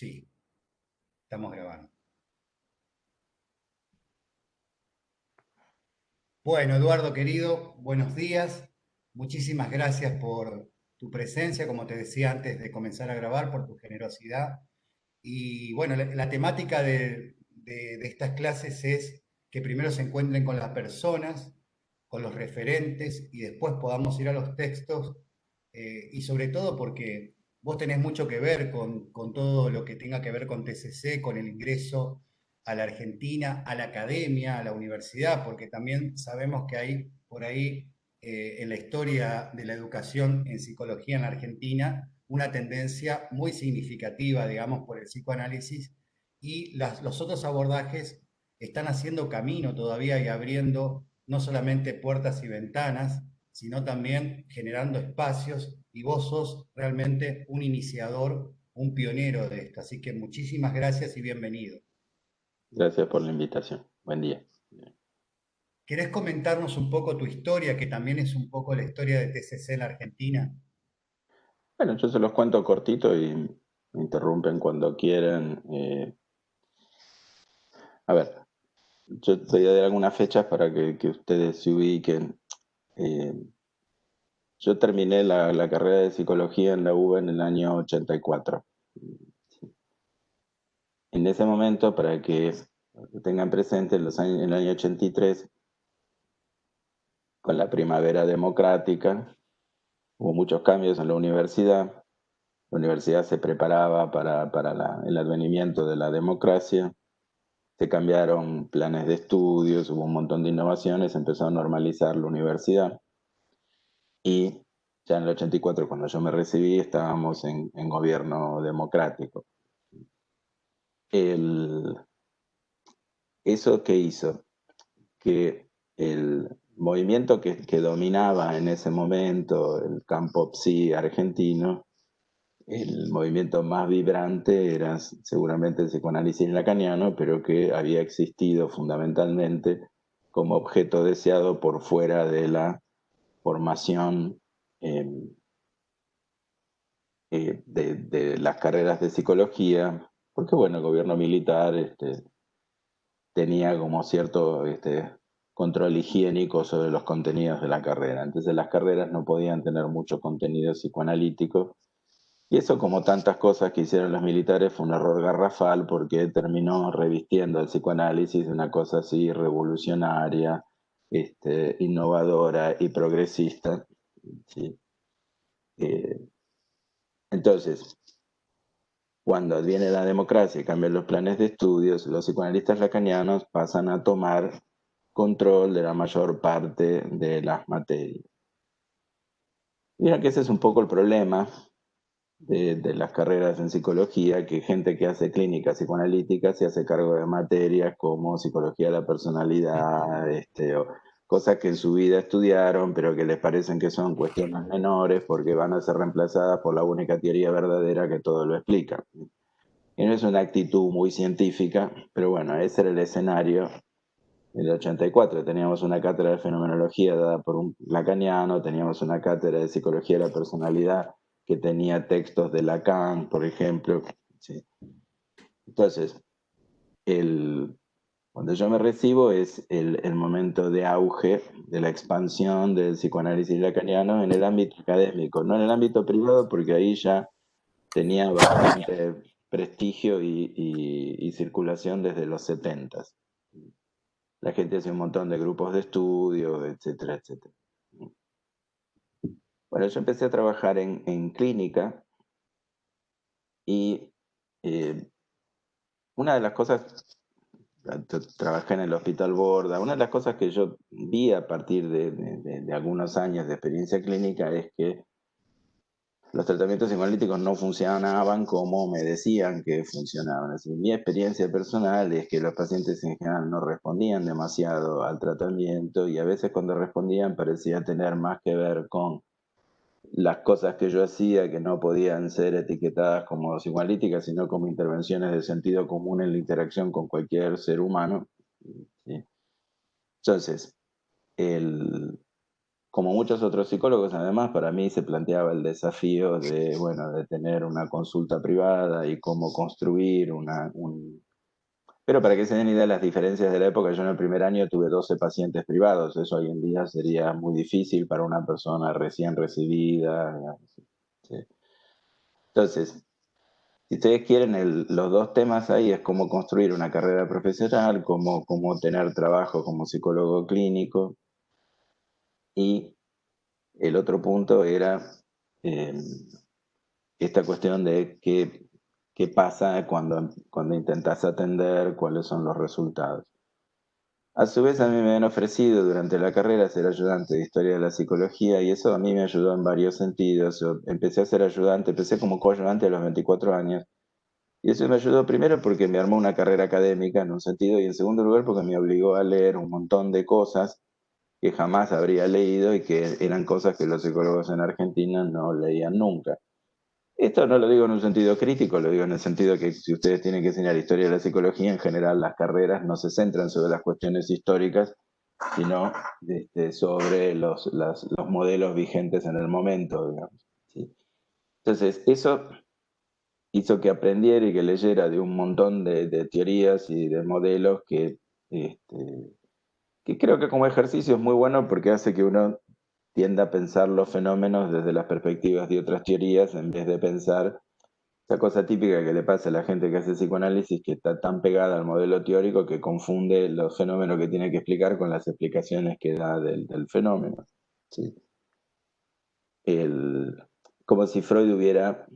Sí, estamos grabando. Bueno, Eduardo querido, buenos días. Muchísimas gracias por tu presencia, como te decía antes de comenzar a grabar, por tu generosidad. Y bueno, la temática de estas clases es que primero se encuentren con las personas, con los referentes y después podamos ir a los textos, y sobre todo porque vos tenés mucho que ver con todo lo que tenga que ver con TCC, con el ingreso a la Argentina, a la academia, a la universidad, porque también sabemos que hay por ahí, en la historia de la educación en psicología en la Argentina una tendencia muy significativa, digamos, por el psicoanálisis, y los otros abordajes están haciendo camino todavía y abriendo no solamente puertas y ventanas, sino también generando espacios, y vos sos realmente un iniciador, un pionero de esto. Así que muchísimas gracias y bienvenido. Gracias por la invitación. Buen día. ¿Querés comentarnos un poco tu historia, que también es un poco la historia de TCC en la Argentina? Bueno, yo se los cuento cortito y me interrumpen cuando quieran. A ver, yo voy a dar algunas fechas para que ustedes se ubiquen. Eh, yo terminé la carrera de psicología en la UBA en el año 84. En ese momento, para que tengan presente, en el año 83, con la primavera democrática, hubo muchos cambios en la universidad. La universidad se preparaba para el advenimiento de la democracia. Se cambiaron planes de estudios, hubo un montón de innovaciones, empezó a normalizar la universidad y ya en el 84, cuando yo me recibí, estábamos en gobierno democrático. El, ¿Eso qué hizo? Que el movimiento que dominaba en ese momento el campo psi argentino, el movimiento más vibrante era seguramente el psicoanálisis lacaniano, pero que había existido fundamentalmente como objeto deseado por fuera de la formación, eh, de las carreras de psicología, porque bueno, el gobierno militar tenía como cierto control higiénico sobre los contenidos de la carrera. Entonces las carreras no podían tener mucho contenido psicoanalítico. Y eso, como tantas cosas que hicieron los militares, fue un error garrafal porque terminó revistiendo el psicoanálisis de una cosa así revolucionaria, innovadora y progresista. ¿Sí? Eh, entonces, cuando viene la democracia y cambian los planes de estudios, los psicoanalistas lacanianos pasan a tomar control de la mayor parte de las materias. Mira que ese es un poco el problema de las carreras en psicología, que gente que hace clínica psicoanalítica se hace cargo de materias como psicología de la personalidad, o cosas que en su vida estudiaron, pero que les parecen que son cuestiones menores porque van a ser reemplazadas por la única teoría verdadera que todo lo explica. Y no es una actitud muy científica, pero bueno, ese era el escenario. En el 84 teníamos una cátedra de fenomenología dada por un lacaniano, teníamos una cátedra de psicología de la personalidad que tenía textos de Lacan, por ejemplo. ¿Sí? Entonces, el, cuando yo me recibo es el momento de auge de la expansión del psicoanálisis lacaniano en el ámbito académico, no en el ámbito privado, porque ahí ya tenía bastante prestigio y circulación desde los 70. La gente hace un montón de grupos de estudio, etcétera, etcétera. Bueno, yo empecé a trabajar en clínica y eh, una de las cosas, trabajé en el Hospital Borda, una de las cosas que yo vi a partir de algunos años de experiencia clínica es que los tratamientos psicoanalíticos no funcionaban como me decían que funcionaban. Es decir, mi experiencia personal es que los pacientes en general no respondían demasiado al tratamiento y a veces cuando respondían parecía tener más que ver con las cosas que yo hacía que no podían ser etiquetadas como psicoanalíticas, sino como intervenciones de sentido común en la interacción con cualquier ser humano. ¿Sí? Entonces, el, como muchos otros psicólogos, además, para mí se planteaba el desafío de, bueno, de tener una consulta privada y cómo construir Pero para que se den idea de las diferencias de la época, yo en el primer año tuve 12 pacientes privados. Eso hoy en día sería muy difícil para una persona recién recibida. ¿Sí? Entonces, si ustedes quieren, los dos temas ahí es cómo construir una carrera profesional, cómo tener trabajo como psicólogo clínico. Y el otro punto era eh, esta cuestión de qué pasa cuando intentas atender, cuáles son los resultados. A su vez, a mí me han ofrecido durante la carrera ser ayudante de historia de la psicología y eso a mí me ayudó en varios sentidos. Yo empecé a ser ayudante, empecé como coayudante a los 24 años y eso me ayudó primero porque me armó una carrera académica en un sentido y en segundo lugar porque me obligó a leer un montón de cosas que jamás habría leído y que eran cosas que los psicólogos en Argentina no leían nunca. Esto no lo digo en un sentido crítico, lo digo en el sentido que si ustedes tienen que enseñar historia de la psicología, en general las carreras no se centran sobre las cuestiones históricas, sino sobre los modelos vigentes en el momento, digamos. ¿Sí? Entonces, eso hizo que aprendiera y que leyera de un montón de teorías y de modelos este, que creo que como ejercicio es muy bueno porque hace que uno tienda a pensar los fenómenos desde las perspectivas de otras teorías en vez de pensar esa cosa típica que le pasa a la gente que hace psicoanálisis, que está tan pegada al modelo teórico que confunde los fenómenos que tiene que explicar con las explicaciones que da del fenómeno. ¿Sí? El, Como si Freud hubiera,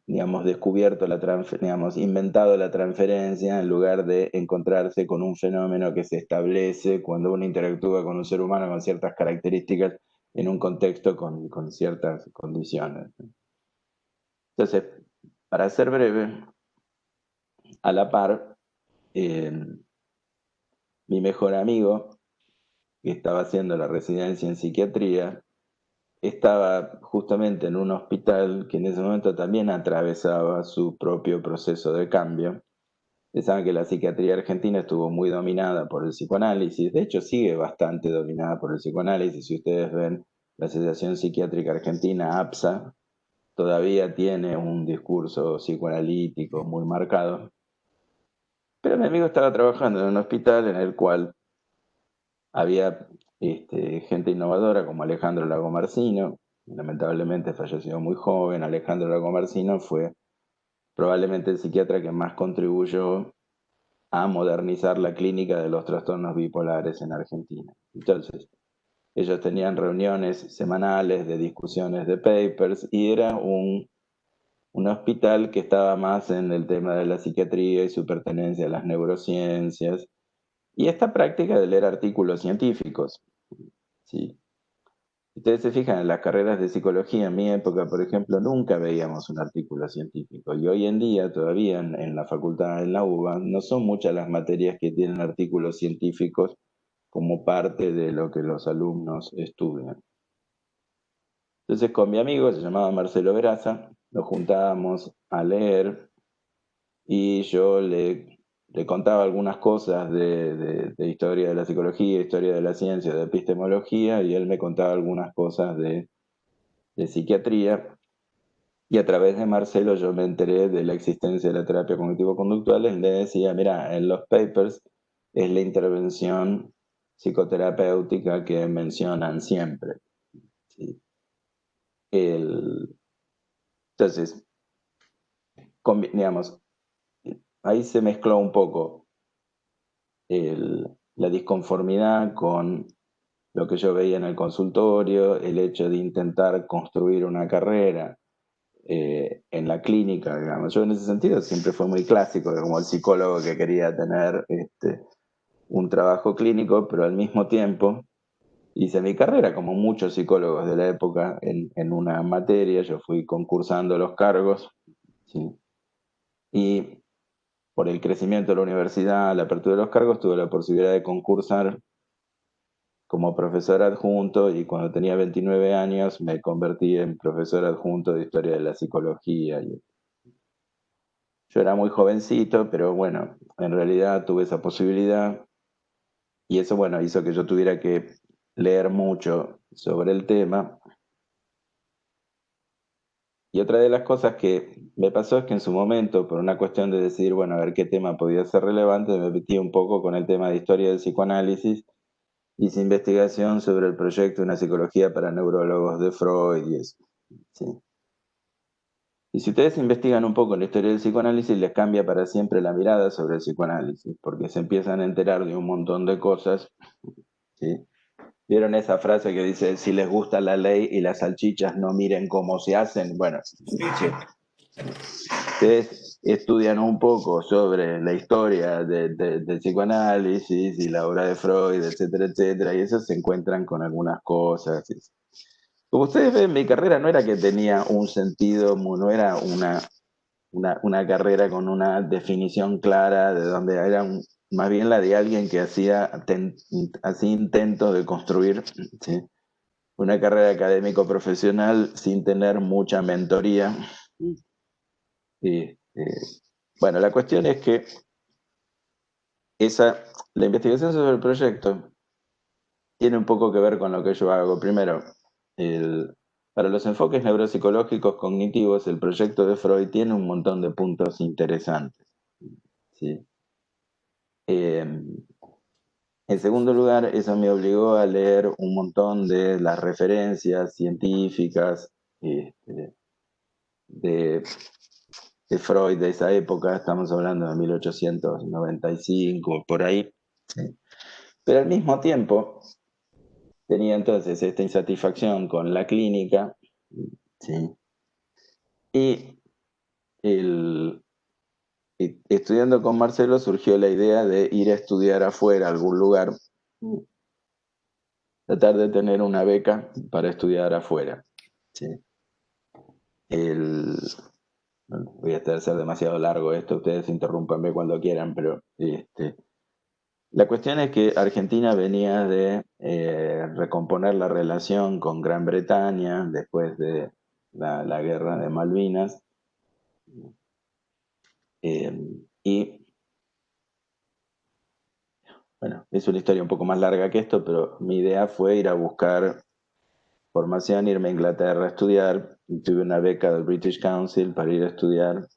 digamos, digamos, inventado la transferencia en lugar de encontrarse con un fenómeno que se establece cuando uno interactúa con un ser humano con ciertas características en un contexto con ciertas condiciones. Entonces, para ser breve, a la par, eh, mi mejor amigo, que estaba haciendo la residencia en psiquiatría, estaba justamente en un hospital que en ese momento también atravesaba su propio proceso de cambio. Ustedes saben que la psiquiatría argentina estuvo muy dominada por el psicoanálisis, de hecho sigue bastante dominada por el psicoanálisis. Si ustedes ven la Asociación Psiquiátrica Argentina, APSA, todavía tiene un discurso psicoanalítico muy marcado. Pero mi amigo estaba trabajando en un hospital en el cual había gente innovadora como Alejandro Lagomarsino, lamentablemente falleció muy joven. Alejandro Lagomarsino fue probablemente el psiquiatra que más contribuyó a modernizar la clínica de los trastornos bipolares en Argentina. Entonces, ellos tenían reuniones semanales de discusiones de papers y era un hospital que estaba más en el tema de la psiquiatría y su pertenencia a las neurociencias y esta práctica de leer artículos científicos. ¿Sí? Ustedes se fijan en las carreras de psicología, en mi época, por ejemplo, nunca veíamos un artículo científico. Y hoy en día, todavía en la facultad, en la UBA, no son muchas las materias que tienen artículos científicos como parte de lo que los alumnos estudian. Entonces, con mi amigo, se llamaba Marcelo Veraza, nos juntábamos a leer y yo le contaba algunas cosas de historia de la psicología, historia de la ciencia, de epistemología, y él me contaba algunas cosas de psiquiatría, y a través de Marcelo yo me enteré de la existencia de la terapia cognitivo-conductual. Él le decía, mira, en los papers es la intervención psicoterapéutica que mencionan siempre. ¿Sí? El, entonces, digamos, ahí se mezcló un poco la disconformidad con lo que yo veía en el consultorio, el hecho de intentar construir una carrera en la clínica, digamos. Yo en ese sentido siempre fue muy clásico, como el psicólogo que quería tener un trabajo clínico, pero al mismo tiempo hice mi carrera, como muchos psicólogos de la época, en una materia. Yo fui concursando los cargos, ¿sí? Y por el crecimiento de la universidad, la apertura de los cargos, tuve la posibilidad de concursar como profesor adjunto y cuando tenía 29 años me convertí en profesor adjunto de historia de la psicología. Yo era muy jovencito, pero bueno, en realidad tuve esa posibilidad y eso, bueno, hizo que yo tuviera que leer mucho sobre el tema. Y otra de las cosas que me pasó es que en su momento, por una cuestión de decidir, bueno, a ver qué tema podía ser relevante, me metí un poco con el tema de historia del psicoanálisis, hice investigación sobre el proyecto Una psicología para neurólogos de Freud y eso. ¿Sí? Y si ustedes investigan un poco la historia del psicoanálisis, les cambia para siempre la mirada sobre el psicoanálisis, porque se empiezan a enterar de un montón de cosas. ¿Sí? ¿Vieron esa frase que dice, si les gusta la ley y las salchichas no miren cómo se hacen? Bueno, Sí. ustedes estudian un poco sobre la historia del psicoanálisis y la obra de Freud, etcétera, etcétera, y eso se encuentran con algunas cosas. Como ustedes ven, mi carrera no era que tenía un sentido, no era una carrera con una definición clara de dónde era, más bien la de alguien que hacía intentos de construir, ¿sí?, una carrera académico profesional sin tener mucha mentoría. Y, bueno, la cuestión es que la investigación sobre el proyecto tiene un poco que ver con lo que yo hago. Primero, para los enfoques neuropsicológicos cognitivos, el proyecto de Freud tiene un montón de puntos interesantes. ¿Sí? En segundo lugar, eso me obligó a leer un montón de las referencias científicas de, de Freud de esa época. Estamos hablando de 1895, por ahí. ¿Sí? Pero al mismo tiempo, tenía entonces esta insatisfacción con la clínica, ¿sí? Y estudiando con Marcelo surgió la idea de ir a estudiar afuera, a algún lugar, tratar de tener una beca para estudiar afuera. ¿Sí? No voy a hacer demasiado largo esto, ustedes interrúmpanme cuando quieran, pero la cuestión es que Argentina venía de recomponer la relación con Gran Bretaña después de la guerra de Malvinas. Y bueno, es una historia un poco más larga que esto, pero mi idea fue ir a buscar formación, irme a Inglaterra a estudiar. Tuve una beca del British Council para ir a estudiar.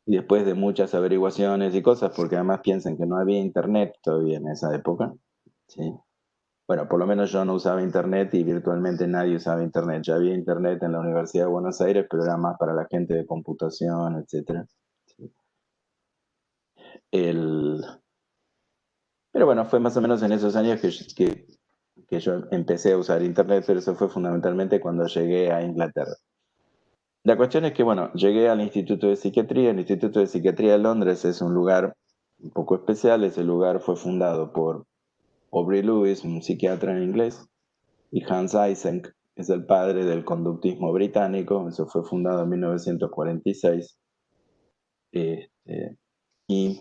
Y después de muchas averiguaciones y cosas, porque además piensan que no había internet todavía en esa época, ¿sí? Bueno, por lo menos yo no usaba internet y virtualmente nadie usaba internet. Ya había internet en la Universidad de Buenos Aires, pero era más para la gente de computación, etc. ¿Sí? El... Pero bueno, fue más o menos en esos años que yo empecé a usar internet, pero eso fue fundamentalmente cuando llegué a Inglaterra. La cuestión es que, bueno, llegué al Instituto de Psiquiatría. El Instituto de Psiquiatría de Londres es un lugar un poco especial. Ese lugar fue fundado por Aubrey Lewis, un psiquiatra en inglés, y Hans Eysenck, que es el padre del conductismo británico. Eso fue fundado en 1946. Y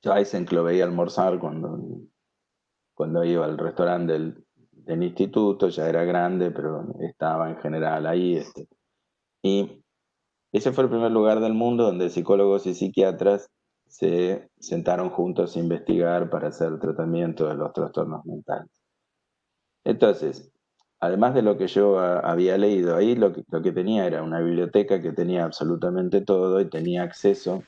yo a Eysenck lo veía almorzar cuando iba al restaurante del instituto. Ya era grande, pero estaba en general ahí. Y ese fue el primer lugar del mundo donde psicólogos y psiquiatras se sentaron juntos a investigar para hacer tratamiento de los trastornos mentales. Entonces, además de lo que yo había leído ahí, lo que tenía era una biblioteca que tenía absolutamente todo y tenía acceso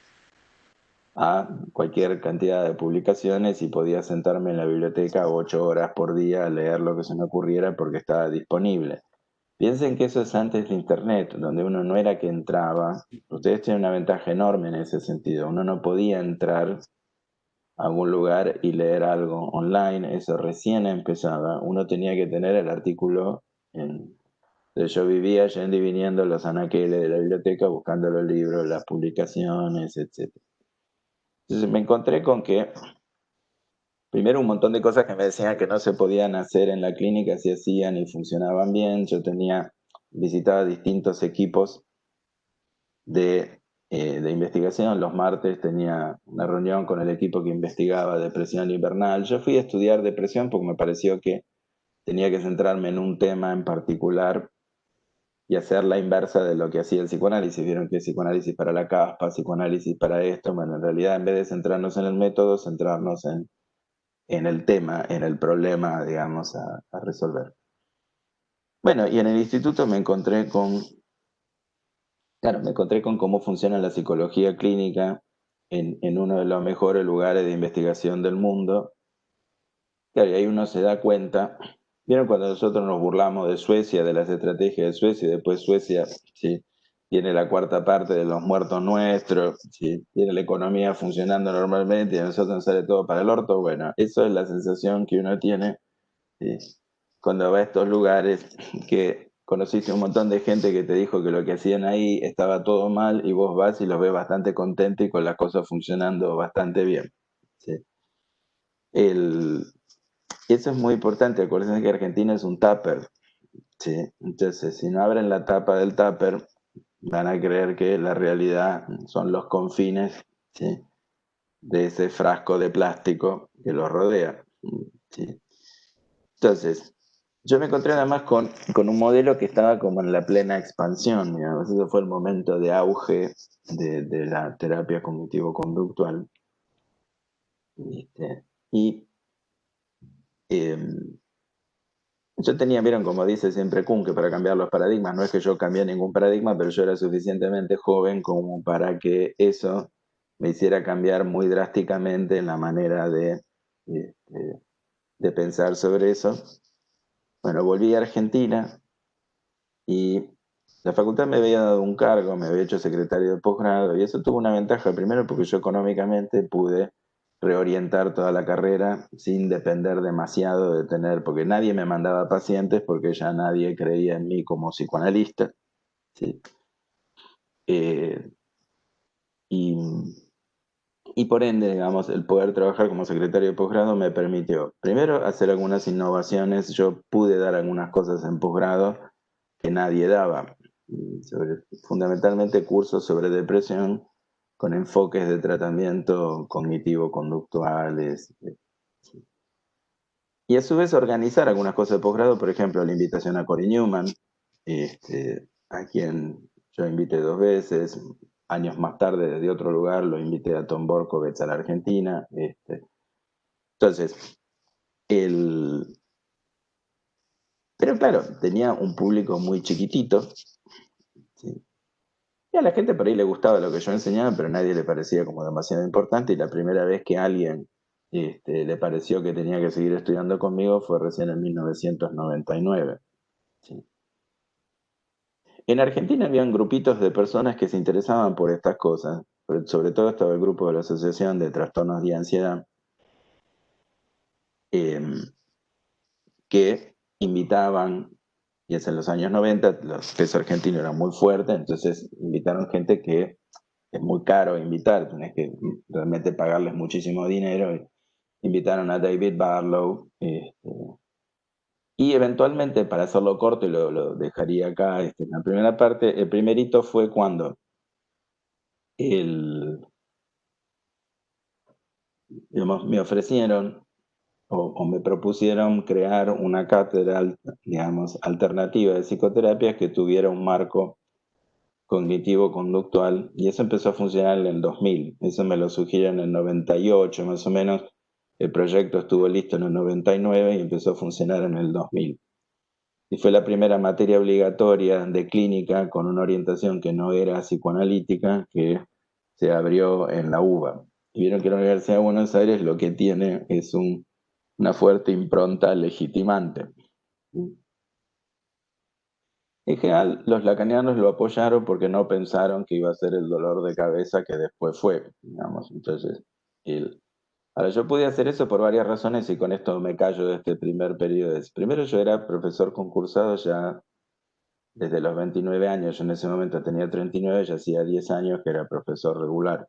a cualquier cantidad de publicaciones y podía sentarme en la biblioteca 8 horas por día a leer lo que se me ocurriera porque estaba disponible. Piensen que eso es antes de Internet, donde uno no era que entraba. Ustedes tienen una ventaja enorme en ese sentido. Uno no podía entrar a algún lugar y leer algo online. Eso recién empezaba. Uno tenía que tener el artículo en... Entonces yo vivía yendo y viniendo los anaqueles de la biblioteca buscando los libros, las publicaciones, etc. Entonces me encontré con que primero un montón de cosas que me decían que no se podían hacer en la clínica, se hacían y funcionaban bien. Yo visitaba distintos equipos de investigación. Los martes tenía una reunión con el equipo que investigaba depresión invernal. Yo fui a estudiar depresión porque me pareció que tenía que centrarme en un tema en particular y hacer la inversa de lo que hacía el psicoanálisis. Vieron que psicoanálisis para la caspa, psicoanálisis para esto. Bueno, en realidad en vez de centrarnos en el método, centrarnos en el tema, en el problema, digamos, a resolver. Bueno, y en el instituto me encontré con, claro, me encontré con cómo funciona la psicología clínica en uno de los mejores lugares de investigación del mundo. Claro, y ahí uno se da cuenta, ¿vieron cuando nosotros nos burlamos de Suecia, de las estrategias de Suecia, y después Suecia, sí, tiene la cuarta parte de los muertos nuestros, sí, tiene la economía funcionando normalmente y a nosotros nos sale todo para el orto? Bueno, eso es la sensación que uno tiene, sí, cuando va a estos lugares que conociste un montón de gente que te dijo que lo que hacían ahí estaba todo mal y vos vas y los ves bastante contentos y con las cosas funcionando bastante bien. Sí. El, Eso es muy importante. Acuérdense que Argentina es un tupper, ¿sí? Entonces, si no abren la tapa del tupper, van a creer que la realidad son los confines, ¿sí?, de ese frasco de plástico que los rodea, ¿sí? Entonces, yo me encontré además con un modelo que estaba como en la plena expansión, digamos. Ese fue el momento de auge de la terapia cognitivo-conductual. ¿Viste? Y em, yo tenía, vieron, como dice siempre Kuhn, que para cambiar los paradigmas, no es que yo cambié ningún paradigma, pero yo era suficientemente joven como para que eso me hiciera cambiar muy drásticamente en la manera de pensar sobre eso. Bueno, volví a Argentina y la facultad me había dado un cargo, me había hecho secretario de posgrado, y eso tuvo una ventaja, primero porque yo económicamente pude reorientar toda la carrera sin depender demasiado de tener, porque nadie me mandaba pacientes, porque ya nadie creía en mí como psicoanalista, ¿sí? Eh, y, y por ende, digamos, el poder trabajar como secretario de posgrado me permitió, primero, hacer algunas innovaciones. Yo pude dar algunas cosas en posgrado que nadie daba, fundamentalmente cursos sobre depresión con enfoques de tratamiento cognitivo-conductuales. Y a su vez organizar algunas cosas de posgrado, por ejemplo, la invitación a Cory Newman, a quien yo invité 2 veces. Años más tarde, desde otro lugar, lo invité a Tom Borkovets a la Argentina. Entonces, el... pero claro, tenía un público muy chiquitito, ¿sí? Y a la gente por ahí le gustaba lo que yo enseñaba, pero a nadie le parecía como demasiado importante. Y la primera vez que a alguien le pareció que tenía que seguir estudiando conmigo fue recién en 1999. ¿Sí? En Argentina habían grupitos de personas que se interesaban por estas cosas. Sobre todo estaba el grupo de la Asociación de Trastornos de Ansiedad, eh, que invitaban, y es en los años 90, los pesos argentinos eran muy fuertes, entonces invitaron gente que es muy caro invitar, tenés que realmente pagarles muchísimo dinero. Invitaron a David Barlow, y eventualmente, para hacerlo corto, y lo dejaría acá en la primera parte, el primer hito fue cuando el, digamos, me ofrecieron o me propusieron crear una cátedra, digamos, alternativa de psicoterapia que tuviera un marco cognitivo-conductual, y eso empezó a funcionar en el 2000. Eso me lo sugirieron en el 98 más o menos. El proyecto estuvo listo en el 99 y empezó a funcionar en el 2000. Y fue la primera materia obligatoria de clínica con una orientación que no era psicoanalítica, que se abrió en la UBA. Y vieron que la Universidad de Buenos Aires lo que tiene es una fuerte impronta legitimante. En general, los lacanianos lo apoyaron porque no pensaron que iba a ser el dolor de cabeza que después fue, digamos. Entonces, ahora yo pude hacer eso por varias razones, y con esto me callo de este primer periodo. Primero, yo era profesor concursado ya desde los 29 años. Yo en ese momento tenía 39, ya hacía 10 años que era profesor regular.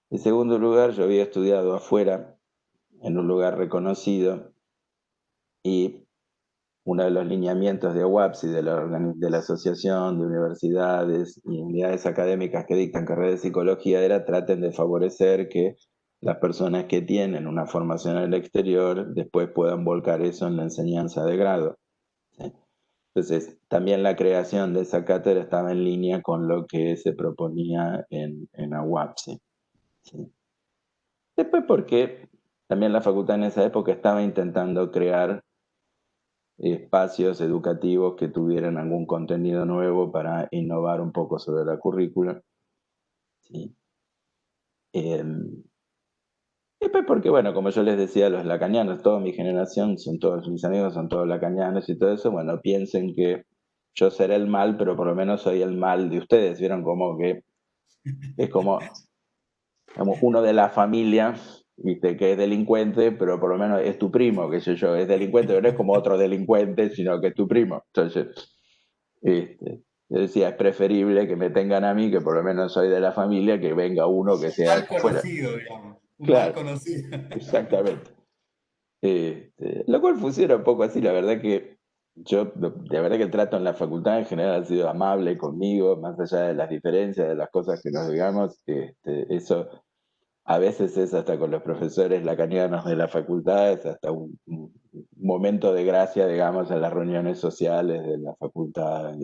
En segundo lugar, yo había estudiado afuera, en un lugar reconocido, y uno de los lineamientos de OAPS y de la Asociación de Universidades y Unidades Académicas que dictan carrera de psicología era: traten de favorecer que las personas que tienen una formación en el exterior después puedan volcar eso en la enseñanza de grado, ¿sí? Entonces, también la creación de esa cátedra estaba en línea con lo que se proponía en AWAPS, ¿sí? Después, ¿por qué? también la facultad en esa época estaba intentando crear espacios educativos que tuvieran algún contenido nuevo para innovar un poco sobre la currícula. ¿Sí? Eh, y después porque, bueno, como yo les decía, los lacanianos, toda mi generación, son todos mis amigos, son todos lacanianos y todo eso, bueno, piensen que yo seré el mal, pero por lo menos soy el mal de ustedes. Vieron como que es como uno de la familia, viste, que es delincuente, pero por lo menos es tu primo, qué sé yo, es delincuente, pero no es como otro delincuente, sino que es tu primo. Entonces, este, yo decía, es preferible que me tengan a mí, que por lo menos soy de la familia, que venga uno que Un sea mal fuera. conocido, digamos. Un mal Claro, conocido. exactamente. Lo cual funciona un poco así, la verdad que yo, de verdad que el trato en la facultad en general ha sido amable conmigo, más allá de las diferencias, de las cosas que nos digamos, eso a veces es hasta con los profesores lacanianos de la facultad, es hasta un momento de gracia, digamos, en las reuniones sociales de la facultad.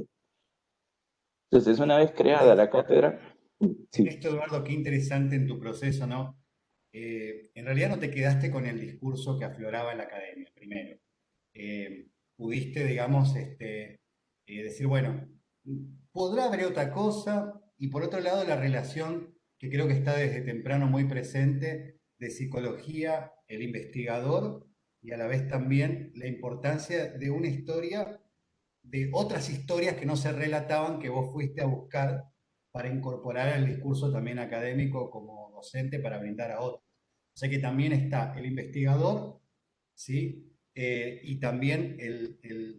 Entonces, una vez creada la cátedra, En sí. esto, Eduardo, qué interesante en tu proceso, ¿no? En realidad no te quedaste con el discurso que afloraba en la academia, primero. Pudiste, digamos, decir, bueno, podrá haber otra cosa, y por otro lado, la relación que creo que está desde temprano muy presente de psicología, el investigador, y a la vez también la importancia de una historia, de otras historias que no se relataban que vos fuiste a buscar para incorporar al discurso también académico como docente para brindar a otros. O sea que también está el investigador, ¿sí? Y también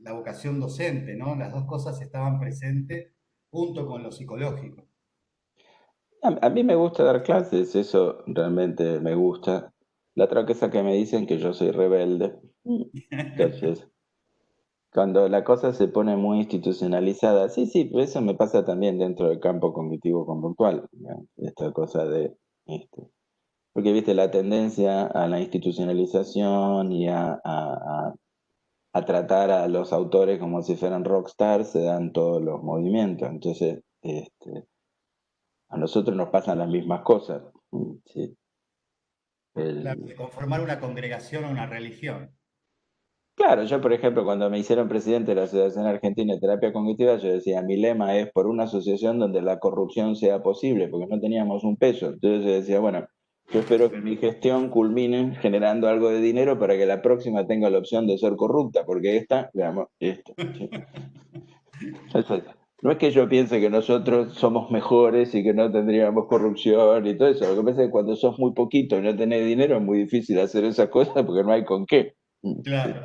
la vocación docente, ¿no? Las dos cosas estaban presentes junto con lo psicológico. A mí me gusta dar clases, eso realmente me gusta. La otra cosa que me dicen que yo soy rebelde. Entonces, cuando la cosa se pone muy institucionalizada, sí, sí, pero eso me pasa también dentro del campo cognitivo-conductual, ¿no? Esta cosa de, este, porque viste, la tendencia a la institucionalización y a tratar a los autores como si fueran rockstars se dan todos los movimientos. Entonces, a nosotros nos pasan las mismas cosas. Sí. Claro, El- de conformar una congregación o una religión. Claro, yo por ejemplo, cuando me hicieron presidente de la Asociación Argentina de Terapia Cognitiva, yo decía, mi lema es por una asociación donde la corrupción sea posible, porque no teníamos un peso. Entonces yo decía, bueno, yo espero que mi gestión culmine generando algo de dinero para que la próxima tenga la opción de ser corrupta, porque esta, digamos, esto. Sí. Entonces, no es que yo piense que nosotros somos mejores y que no tendríamos corrupción y todo eso. Lo que pasa es que cuando sos muy poquito y no tenés dinero es muy difícil hacer esas cosas porque no hay con qué. Sí. Claro.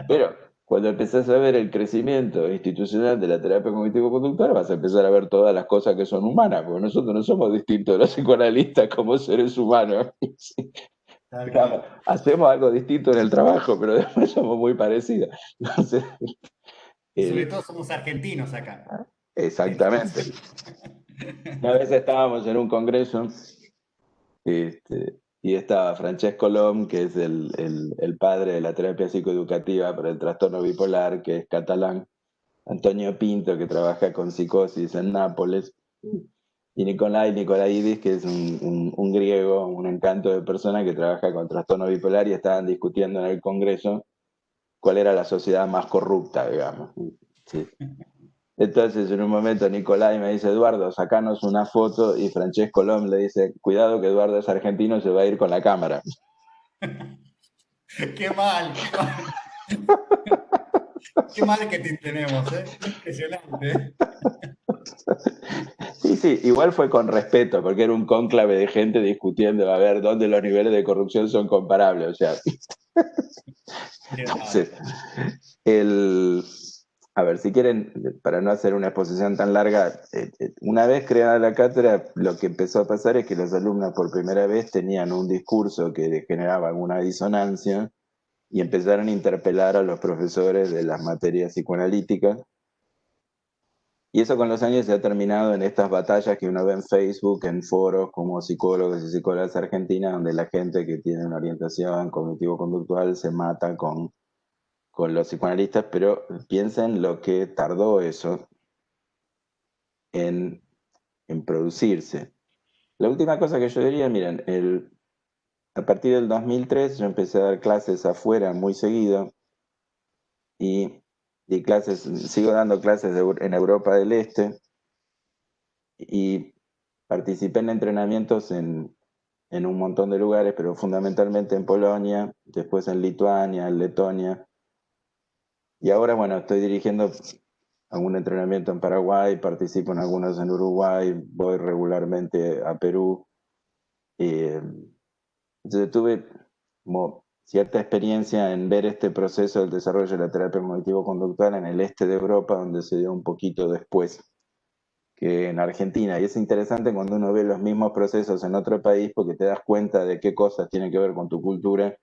Pero cuando empezás a ver el crecimiento institucional de la terapia cognitivo-conductual, vas a empezar a ver todas las cosas que son humanas, porque nosotros no somos distintos de los psicoanalistas como seres humanos. Sí. Tal Digamos, cual. hacemos algo distinto en el trabajo, pero después somos muy parecidos. Entonces, Y sobre el- todo somos argentinos acá. exactamente. Entonces, Una vez estábamos en un congreso y estaba Francesco Lom, que es el padre de la terapia psicoeducativa para el trastorno bipolar, que es catalán, Antonio Pinto, que trabaja con psicosis en Nápoles, y Nicolai Nicolaidis, que es un griego, un encanto de persona que trabaja con trastorno bipolar, y estaban discutiendo en el Congreso cuál era la sociedad más corrupta, digamos. Sí. Entonces, en un momento, Nicolai me dice, Eduardo, sacanos una foto, y Francesco Lom le dice, cuidado que Eduardo es argentino, se va a ir con la cámara. qué mal, qué mal, qué marketing tenemos, ¿eh? Impresionante. Sí, sí, igual fue con respeto, porque era un cónclave de gente discutiendo a ver dónde los niveles de corrupción son comparables. O sea, Qué entonces, bárbaro. el, a ver, si quieren, para no hacer una exposición tan larga, una vez creada la cátedra, lo que empezó a pasar es que los alumnos por primera vez tenían un discurso que generaba alguna disonancia y empezaron a interpelar a los profesores de las materias psicoanalíticas. Y eso con los años se ha terminado en estas batallas que uno ve en Facebook, en foros como psicólogos y psicólogas argentinas, donde la gente que tiene una orientación cognitivo-conductual se mata con los psicoanalistas, pero piensen lo que tardó eso en, en producirse. La última cosa que yo diría, miren, a partir del 2003 yo empecé a dar clases afuera muy seguido y di clases, sigo dando clases en Europa del Este y participé en entrenamientos en un montón de lugares, pero fundamentalmente en Polonia, después en Lituania, en Letonia. Y ahora, bueno, estoy dirigiendo algún entrenamiento en Paraguay, participo en algunos en Uruguay, voy regularmente a Perú. Eh, entonces tuve como cierta experiencia en ver este proceso del desarrollo de la terapia cognitivo-conductual en el este de Europa, donde se dio un poquito después que en Argentina. Y es interesante cuando uno ve los mismos procesos en otro país porque te das cuenta de qué cosas tienen que ver con tu cultura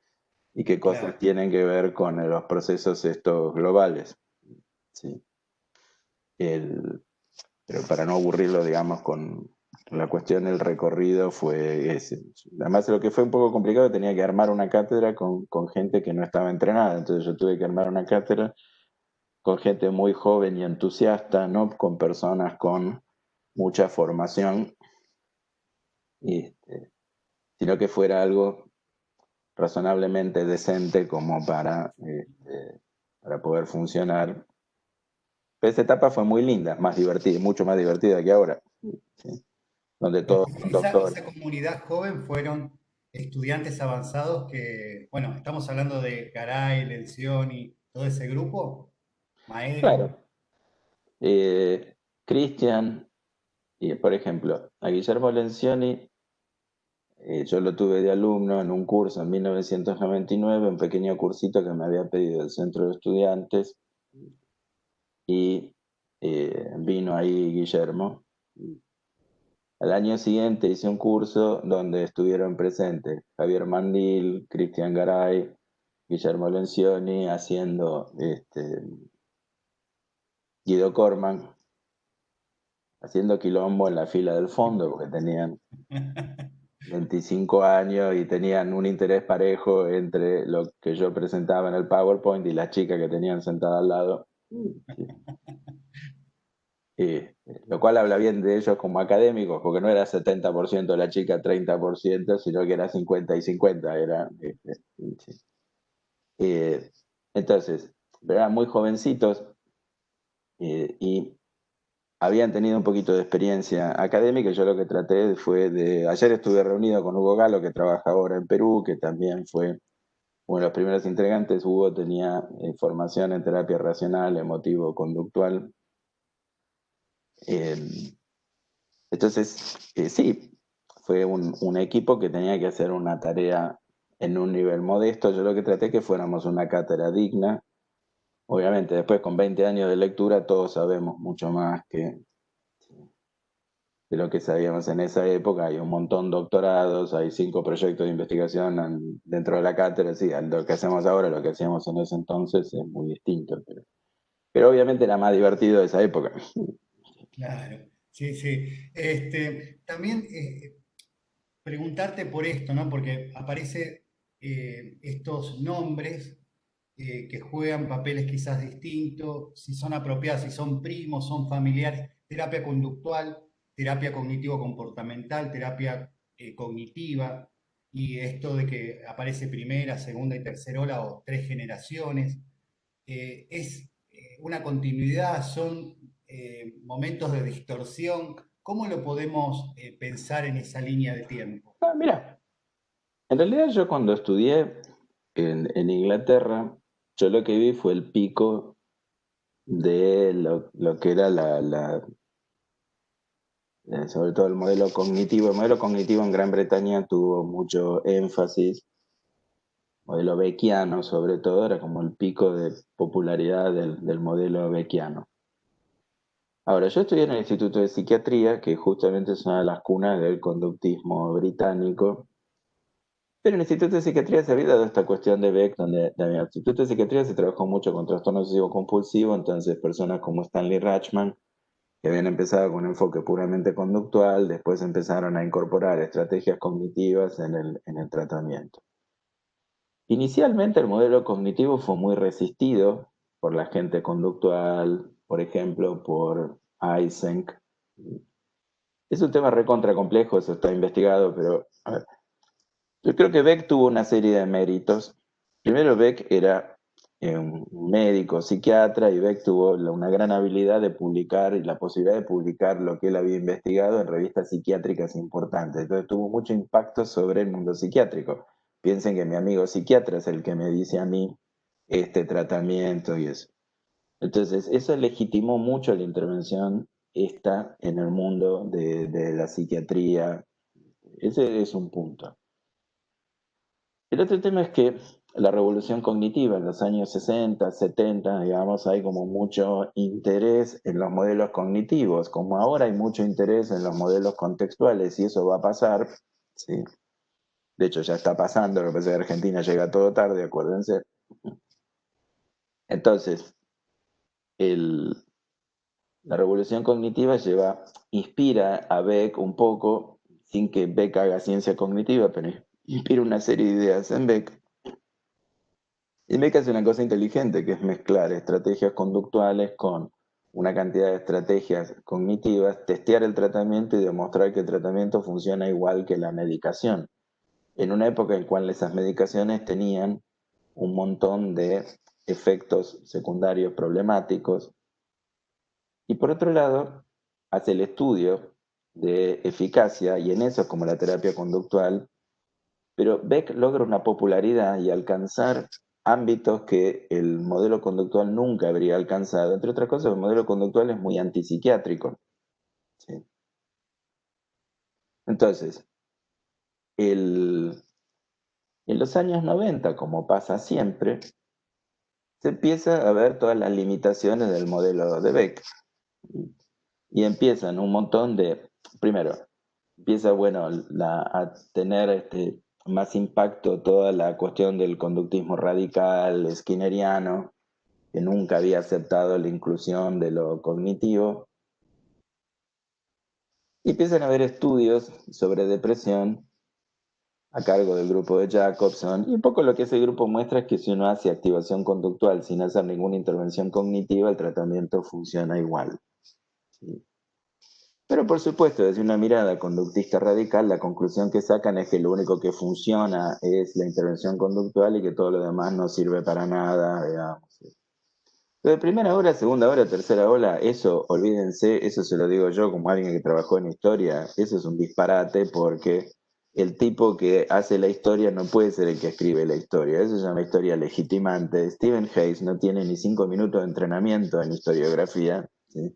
y qué cosas Claro. tienen que ver con los procesos estos globales. ¿Sí? El, pero para no aburrirlo, digamos, con la cuestión del recorrido fue ese. Además, lo que fue un poco complicado, tenía que armar una cátedra con gente que no estaba entrenada. Entonces yo tuve que armar una cátedra con gente muy joven y entusiasta, no con personas con mucha formación, este, sino que fuera algo razonablemente decente como para poder funcionar. Pero esa etapa fue muy linda, más divertida, mucho más divertida que ahora, ¿sí? Donde todos Después, son doctores. esa comunidad joven fueron estudiantes avanzados que, bueno, estamos hablando de Garay, Lencioni, todo ese grupo, Maero. Claro, Cristian, y por ejemplo, a Guillermo Lencioni, yo lo tuve de alumno en un curso en 1999, un pequeño cursito que me había pedido el centro de estudiantes, y vino ahí Guillermo. Al año siguiente hice un curso donde estuvieron presentes Javier Mandil, Cristian Garay, Guillermo Lencioni, haciendo Guido Corman, haciendo quilombo en la fila del fondo, porque tenían 25 años y tenían un interés parejo entre lo que yo presentaba en el PowerPoint y las chicas que tenían sentada al lado. Sí. Lo cual habla bien de ellos como académicos, porque no era 70% la chica, 30%, sino que era 50 y 50. Sí. Eh, entonces, eran muy jovencitos y habían tenido un poquito de experiencia académica. Yo lo que traté fue de... Ayer estuve reunido con Hugo Galo, que trabaja ahora en Perú, que también fue uno de los primeros integrantes. Hugo tenía formación en terapia racional, emotivo-conductual. Eh, entonces, sí, fue un equipo que tenía que hacer una tarea en un nivel modesto. Yo lo que traté que fuéramos una cátedra digna. Obviamente, después con 20 años de lectura, todos sabemos mucho más que de lo que sabíamos en esa época. Hay un montón de doctorados, hay 5 proyectos de investigación dentro de la cátedra. Sí, lo que hacemos ahora, lo que hacíamos en ese entonces es muy distinto, pero obviamente era más divertido esa época. Claro, sí, sí. También preguntarte por esto, ¿no? Porque aparece estos nombres que juegan papeles quizás distintos, si son apropiados, si son primos, son familiares, terapia conductual, terapia cognitivo-comportamental, terapia cognitiva, y esto de que aparece primera, segunda y tercera ola o 3 generaciones, es una continuidad, son momentos de distorsión. ¿Cómo lo podemos pensar en esa línea de tiempo? Mira, en realidad yo cuando estudié en Inglaterra, yo lo que vi fue el pico de lo que era sobre todo el modelo cognitivo. El modelo cognitivo en Gran Bretaña tuvo mucho énfasis, modelo beckiano sobre todo, era como el pico de popularidad del modelo beckiano. Ahora, yo estudié en el Instituto de Psiquiatría, que justamente es una de las cunas del conductismo británico, pero en el Instituto de Psiquiatría se había dado esta cuestión de Beck, donde en el Instituto de Psiquiatría se trabajó mucho con trastorno obsesivo compulsivo, entonces personas como Stanley Rachman, que habían empezado con un enfoque puramente conductual, después empezaron a incorporar estrategias cognitivas en el tratamiento. Inicialmente el modelo cognitivo fue muy resistido por la gente conductual, por ejemplo, por Eysenck. Es un tema recontra complejo, eso está investigado, pero a ver, Yo creo que Beck tuvo una serie de méritos. Primero, Beck era un médico, psiquiatra, y Beck tuvo una gran habilidad de publicar y la posibilidad de publicar lo que él había investigado en revistas psiquiátricas importantes. Entonces tuvo mucho impacto sobre el mundo psiquiátrico. Piensen que mi amigo psiquiatra es el que me dice a mí este tratamiento y eso. Entonces, eso legitimó mucho la intervención esta en el mundo de la psiquiatría. Ese es un punto. El otro tema es que la revolución cognitiva en los años 60, 70, digamos, hay como mucho interés en los modelos cognitivos, como ahora hay mucho interés en los modelos contextuales, y eso va a pasar, ¿sí? De hecho, ya está pasando, lo que pasa es que Argentina llega todo tarde, acuérdense. Entonces, el, la revolución cognitiva inspira a Beck un poco, sin que Beck haga ciencia cognitiva, pero inspira una serie de ideas en Beck. Y Beck hace una cosa inteligente, que es mezclar estrategias conductuales con una cantidad de estrategias cognitivas, testear el tratamiento y demostrar que el tratamiento funciona igual que la medicación. En una época en la cual esas medicaciones tenían un montón de efectos secundarios problemáticos. Y por otro lado, hace el estudio de eficacia, y en eso es como la terapia conductual, pero Beck logra una popularidad y alcanzar ámbitos que el modelo conductual nunca habría alcanzado. Entre otras cosas, el modelo conductual es muy antipsiquiátrico. ¿Sí? Entonces, el- en los años 90, como pasa siempre, se empieza a ver todas las limitaciones del modelo de Beck. Y empiezan un montón de, primero, empieza, bueno, a tener más impacto toda la cuestión del conductismo radical, skinneriano, que nunca había aceptado la inclusión de lo cognitivo. Y empiezan a haber estudios sobre depresión a cargo del grupo de Jacobson. Y un poco lo que ese grupo muestra es que si uno hace activación conductual sin hacer ninguna intervención cognitiva, el tratamiento funciona igual. ¿Sí? Pero por supuesto, desde una mirada conductista radical, la conclusión que sacan es que lo único que funciona es la intervención conductual y que todo lo demás no sirve para nada, digamos. Lo de primera ola, segunda ola, tercera ola, eso, olvídense, eso se lo digo yo como alguien que trabajó en historia, eso es un disparate porque el tipo que hace la historia no puede ser el que escribe la historia, eso se llama historia legitimante. Stephen Hayes no tiene ni 5 minutos de entrenamiento en historiografía, ¿sí?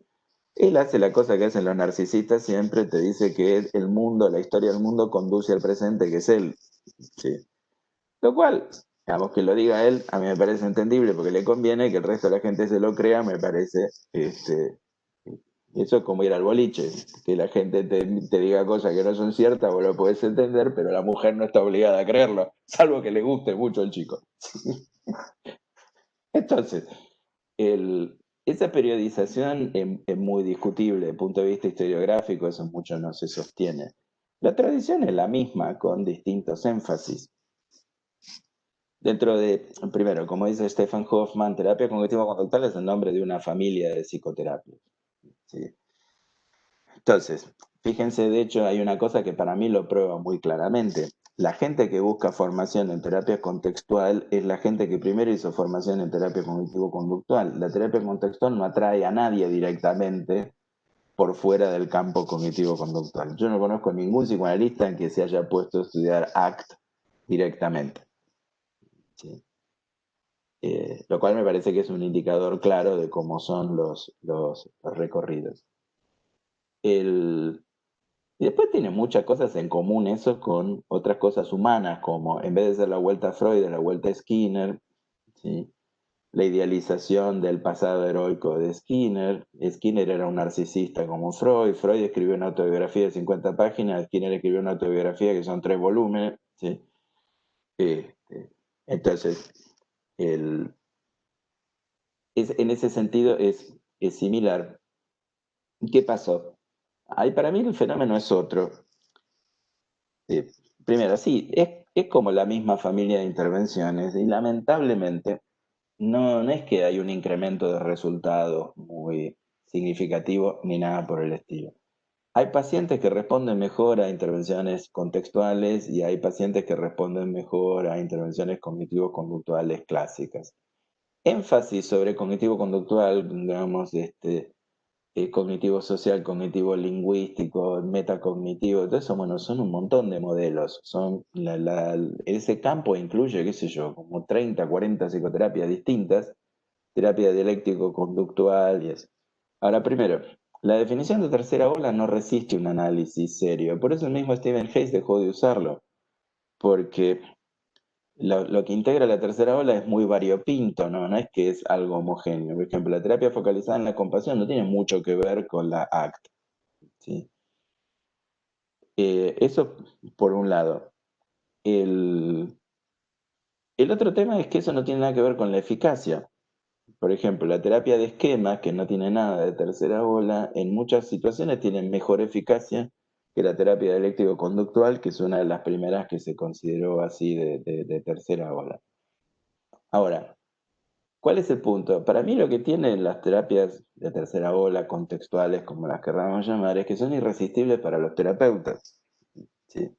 Él hace la cosa que hacen los narcisistas siempre, te dice que el mundo, la historia del mundo conduce al presente, que es él. ¿Sí? Lo cual, digamos que lo diga él, a mí me parece entendible porque le conviene, que el resto de la gente se lo crea, me parece, eso es como ir al boliche, que la gente te diga cosas que no son ciertas, vos lo podés entender, pero la mujer no está obligada a creerlo, salvo que le guste mucho el chico. Entonces, esa periodización es muy discutible desde el punto de vista historiográfico, eso mucho no se sostiene. La tradición es la misma, con distintos énfasis. Dentro de, primero, como dice Stefan Hoffman, terapia cognitivo-conductual es el nombre de una familia de psicoterapia. ¿Sí? Entonces, fíjense, de hecho, hay una cosa que para mí lo prueba muy claramente. La gente que busca formación en terapia contextual es la gente que primero hizo formación en terapia cognitivo-conductual. La terapia contextual no atrae a nadie directamente por fuera del campo cognitivo-conductual. Yo no conozco ningún psicoanalista en que se haya puesto a estudiar ACT directamente. ¿Sí? Lo cual me parece que es un indicador claro de cómo son los recorridos. El, y después tiene muchas cosas en común eso con otras cosas humanas, como en vez de ser la vuelta a Freud, la vuelta a Skinner, ¿sí? La idealización del pasado heroico de Skinner. Skinner era un narcisista como Freud. Freud escribió una autobiografía de 50 páginas, Skinner escribió una autobiografía que son 3 volúmenes. ¿Sí? Entonces, el, en ese sentido es similar. ¿Qué pasó? Ahí para mí el fenómeno es otro. Eh, Primero, sí, es como la misma familia de intervenciones y lamentablemente no es que hay un incremento de resultados muy significativo ni nada por el estilo. hay pacientes que responden mejor a intervenciones contextuales y hay pacientes que responden mejor a intervenciones cognitivo-conductuales clásicas. Énfasis sobre cognitivo-conductual, digamos, cognitivo social, cognitivo lingüístico, metacognitivo, todo eso, bueno, son un montón de modelos. Ese campo incluye, qué sé yo, como 30, 40 psicoterapias distintas, terapia dialéctico-conductual y eso. Ahora, primero, la definición de tercera ola no resiste un análisis serio. Por eso el mismo Stephen Hayes dejó de usarlo, porque lo que integra la tercera ola es muy variopinto, ¿no? No es que es algo homogéneo. Por ejemplo, la terapia focalizada en la compasión no tiene mucho que ver con la ACT, ¿sí? Eso por un lado. El, el otro tema es que eso no tiene nada que ver con la eficacia. Por ejemplo, la terapia de esquemas, que no tiene nada de tercera ola, en muchas situaciones tiene mejor eficacia que la terapia dialéctico-conductual, que es una de las primeras que se consideró así de tercera ola. Ahora, ¿cuál es el punto? Para mí lo que tienen las terapias de tercera ola, contextuales, como las querramos llamar, es que son irresistibles para los terapeutas, ¿sí?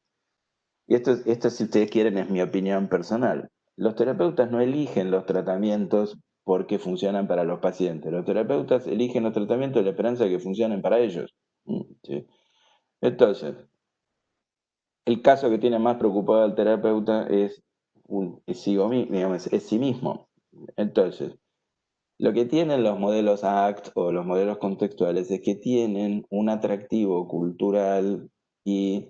Y esto, si ustedes quieren, es mi opinión personal. Los terapeutas no eligen los tratamientos porque funcionan para los pacientes. Los terapeutas eligen los tratamientos en la esperanza de que funcionen para ellos. ¿Sí? Entonces, el caso que tiene más preocupado al terapeuta es sí mismo. Entonces, lo que tienen los modelos ACT o los modelos contextuales es que tienen un atractivo cultural y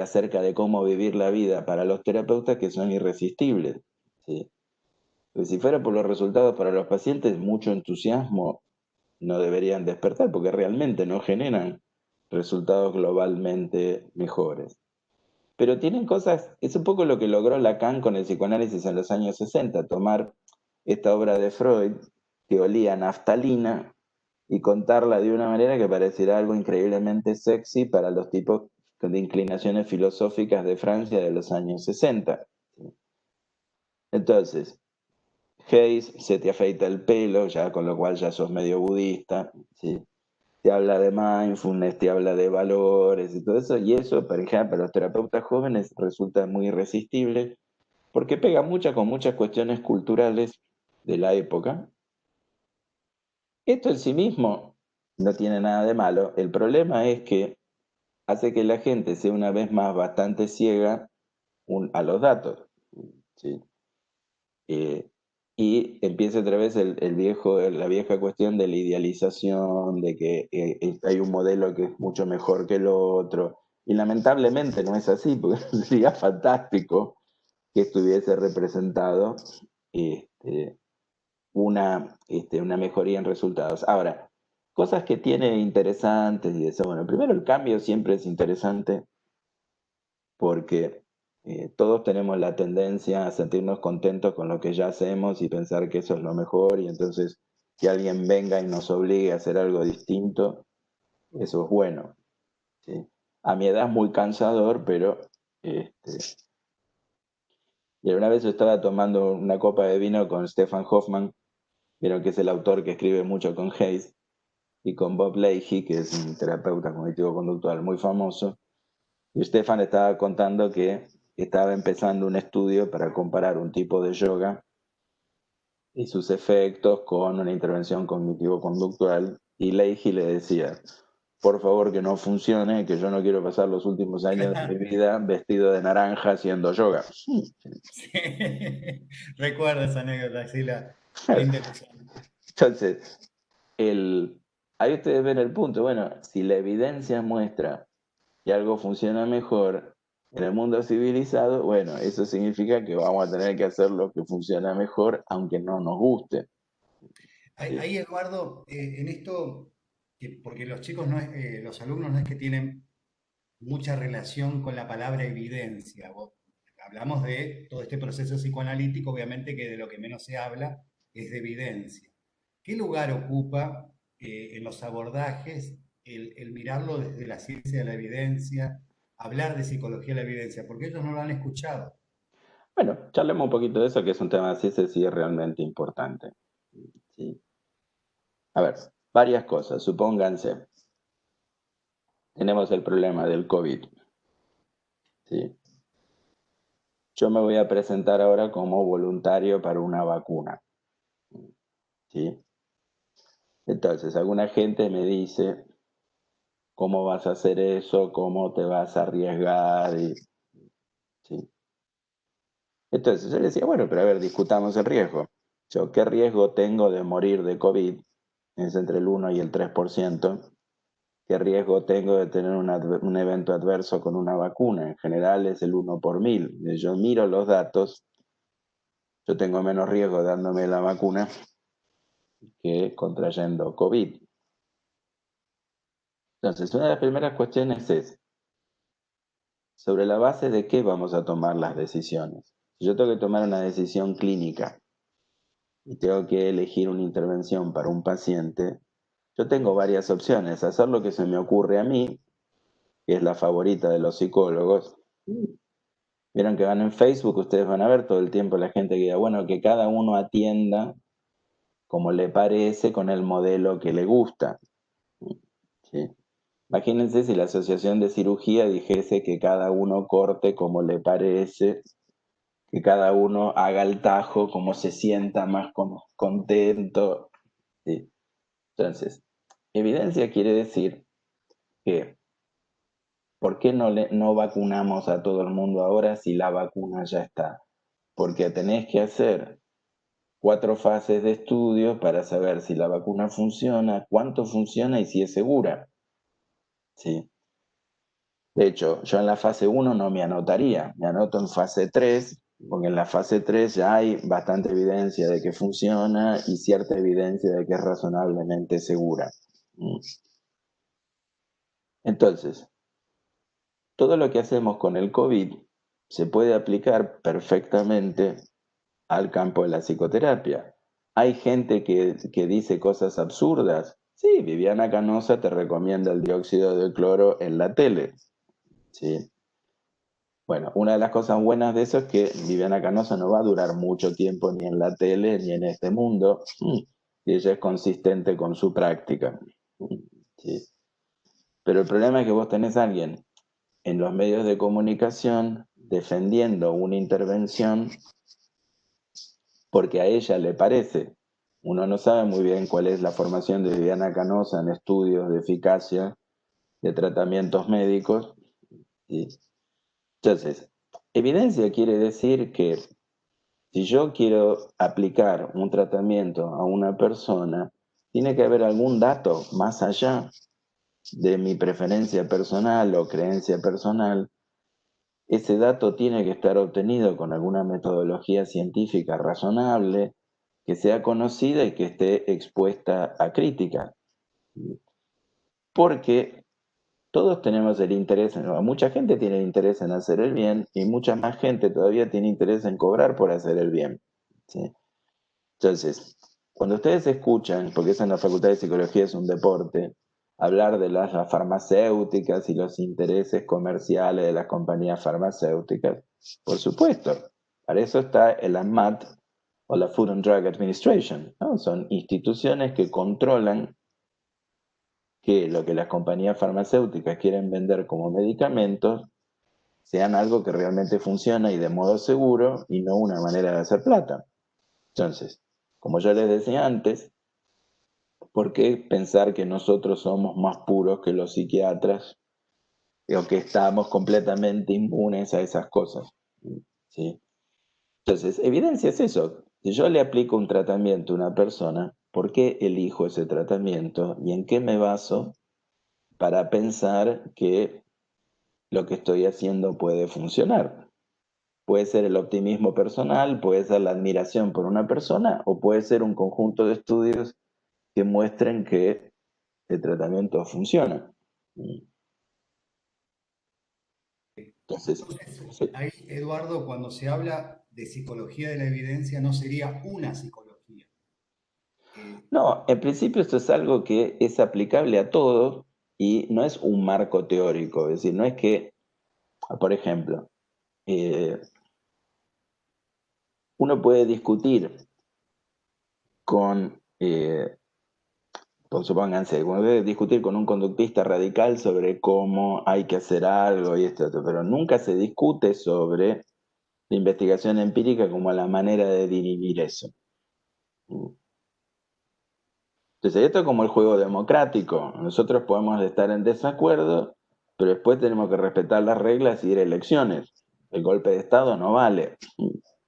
acerca de cómo vivir la vida para los terapeutas que son irresistibles, ¿sí? Pues si fuera por los resultados para los pacientes, mucho entusiasmo no deberían despertar porque realmente no generan resultados globalmente mejores. Pero tienen cosas, es un poco lo que logró Lacan con el psicoanálisis en los años 60, tomar esta obra de Freud, que olía a naftalina, y contarla de una manera que pareciera algo increíblemente sexy para los tipos de inclinaciones filosóficas de Francia de los años 60. Entonces, Hayes se te afeita el pelo, ya con lo cual ya sos medio budista, ¿sí? Te habla de mindfulness, te habla de valores y todo eso, y eso, por ejemplo, para los terapeutas jóvenes resulta muy irresistible porque pega mucho con muchas cuestiones culturales de la época. Esto en sí mismo no tiene nada de malo. El problema es que hace que la gente sea una vez más bastante ciega a los datos, ¿sí? Eh, y empieza otra vez la vieja cuestión de la idealización, de que hay un modelo que es mucho mejor que el otro. Y lamentablemente no es así, porque sería fantástico que estuviese representado este, una mejoría en resultados. Ahora, cosas que tiene interesantes y eso. Bueno, primero el cambio siempre es interesante porque todos tenemos la tendencia a sentirnos contentos con lo que ya hacemos y pensar que eso es lo mejor y entonces que alguien venga y nos obligue a hacer algo distinto, eso es bueno, ¿sí? A mi edad es muy cansador, pero este, y una vez yo estaba tomando una copa de vino con Stefan Hoffman, vieron que es el autor que escribe mucho con Hayes, y con Bob Leahy, que es un terapeuta cognitivo-conductual muy famoso, y Stefan estaba contando que estaba empezando un estudio para comparar un tipo de yoga y sus efectos con una intervención cognitivo-conductual, y Leahy le decía, por favor que no funcione, que yo no quiero pasar los últimos años de mi vida vestido de naranja haciendo yoga. Sí. Recuerdo esa anécdota, sí, fue interesante. Entonces, ahí ustedes ven el punto. Bueno, si la evidencia muestra que algo funciona mejor en el mundo civilizado, bueno, eso significa que vamos a tener que hacer lo que funciona mejor, aunque no nos guste. ¿Sí? Ahí, Eduardo, en esto, porque los chicos, los alumnos no es que tienen mucha relación con la palabra evidencia. Hablamos de todo este proceso psicoanalítico, obviamente que de lo que menos se habla es de evidencia. ¿Qué lugar ocupa en los abordajes el mirarlo desde la ciencia de la evidencia, hablar de psicología de la evidencia? Porque ellos no lo han escuchado. Bueno, charlemos un poquito de eso, que es un tema así, ese sí es realmente importante. ¿Sí? A ver, varias cosas. Supónganse, tenemos el problema del COVID. ¿Sí? Yo me voy a presentar ahora como voluntario para una vacuna. ¿Sí? Entonces, alguna gente me dice, ¿cómo vas a hacer eso? ¿Cómo te vas a arriesgar? ¿Sí? Entonces yo le decía, bueno, pero a ver, discutamos el riesgo. Yo, ¿qué riesgo tengo de morir de COVID? Es entre el 1 y el 3%. ¿Qué riesgo tengo de tener un evento adverso con una vacuna? En general es el 1 por 1000. Yo miro los datos, yo tengo menos riesgo dándome la vacuna que contrayendo COVID. Entonces, una de las primeras cuestiones es, ¿sobre la base de qué vamos a tomar las decisiones? Si yo tengo que tomar una decisión clínica y tengo que elegir una intervención para un paciente, yo tengo varias opciones. Hacer lo que se me ocurre a mí, que es la favorita de los psicólogos. Vieron que van en Facebook, ustedes van a ver todo el tiempo la gente que diga, bueno, que cada uno atienda como le parece con el modelo que le gusta. ¿Sí? Imagínense si la Asociación de Cirugía dijese que cada uno corte como le parece, que cada uno haga el tajo como se sienta más contento. ¿Sí? Entonces, evidencia quiere decir que ¿por qué no vacunamos a todo el mundo ahora si la vacuna ya está? Porque tenés que hacer 4 fases de estudio para saber si la vacuna funciona, cuánto funciona y si es segura. ¿Sí? De hecho, yo en la fase 1 no me anotaría, me anoto en fase 3, porque en la fase 3 ya hay bastante evidencia de que funciona y cierta evidencia de que es razonablemente segura. Entonces, todo lo que hacemos con el COVID se puede aplicar perfectamente al campo de la psicoterapia. Hay gente que dice cosas absurdas. Sí, Viviana Canosa te recomienda el dióxido de cloro en la tele. ¿Sí? Bueno, una de las cosas buenas de eso es que Viviana Canosa no va a durar mucho tiempo ni en la tele ni en este mundo. Y ella es consistente con su práctica. ¿Sí? Pero el problema es que vos tenés a alguien en los medios de comunicación defendiendo una intervención porque a ella le parece. Uno no sabe muy bien cuál es la formación de Viviana Canosa en estudios de eficacia de tratamientos médicos. ¿Sí? Entonces, evidencia quiere decir que si yo quiero aplicar un tratamiento a una persona, tiene que haber algún dato más allá de mi preferencia personal o creencia personal. Ese dato tiene que estar obtenido con alguna metodología científica razonable, que sea conocida y que esté expuesta a crítica. Porque todos tenemos el interés, mucha gente tiene interés en hacer el bien y mucha más gente todavía tiene interés en cobrar por hacer el bien. ¿Sí? Entonces, cuando ustedes escuchan, porque eso en la Facultad de Psicología es un deporte, hablar de las farmacéuticas y los intereses comerciales de las compañías farmacéuticas, por supuesto, para eso está el ANMAT o la Food and Drug Administration, ¿no? Son instituciones que controlan que lo que las compañías farmacéuticas quieren vender como medicamentos sean algo que realmente funciona y de modo seguro y no una manera de hacer plata. Entonces, como yo les decía antes, ¿por qué pensar que nosotros somos más puros que los psiquiatras o que estamos completamente inmunes a esas cosas? ¿Sí? Entonces, evidencia es eso. Si yo le aplico un tratamiento a una persona, ¿por qué elijo ese tratamiento y en qué me baso para pensar que lo que estoy haciendo puede funcionar? Puede ser el optimismo personal, puede ser la admiración por una persona o puede ser un conjunto de estudios que muestren que el tratamiento funciona. Entonces, Entonces, sí. ahí, Eduardo, cuando se habla de psicología de la evidencia, no sería una psicología. Eh, No, en principio esto es algo que es aplicable a todo y no es un marco teórico, es decir, no es que, por ejemplo, eh, uno puede discutir con, Pues supónganse, uno debe discutir con un conductista radical sobre cómo hay que hacer algo y esto, otro, pero nunca se discute sobre la investigación empírica como la manera de dirimir eso. Entonces, esto es como el juego democrático. Nosotros podemos estar en desacuerdo, pero después tenemos que respetar las reglas y ir a elecciones. El golpe de Estado no vale.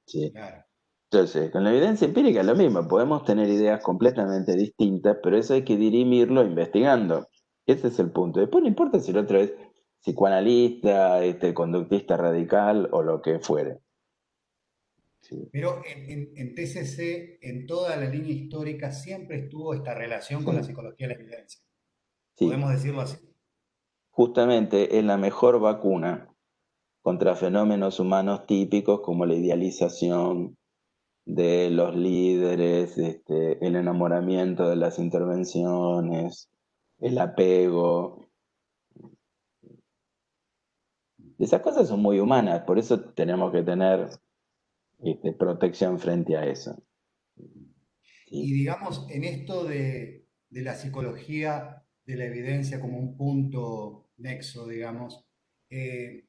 ¿Sí? Claro. Entonces, con la evidencia empírica es lo mismo. Podemos tener ideas completamente distintas, pero eso hay que dirimirlo investigando. Ese es el punto. Después no importa si el otro es psicoanalista, conductista radical o lo que fuere. Sí. Pero en TCC, en toda la línea histórica, siempre estuvo esta relación con la Sí, psicología de la evidencia. sí. Podemos decirlo así. Justamente es la mejor vacuna contra fenómenos humanos típicos como la idealización de los líderes, el enamoramiento de las intervenciones, el apego. Esas cosas son muy humanas, por eso tenemos que tener protección frente a eso. Y ¿Sí? digamos, en esto de la psicología de la evidencia como un punto nexo, digamos, eh,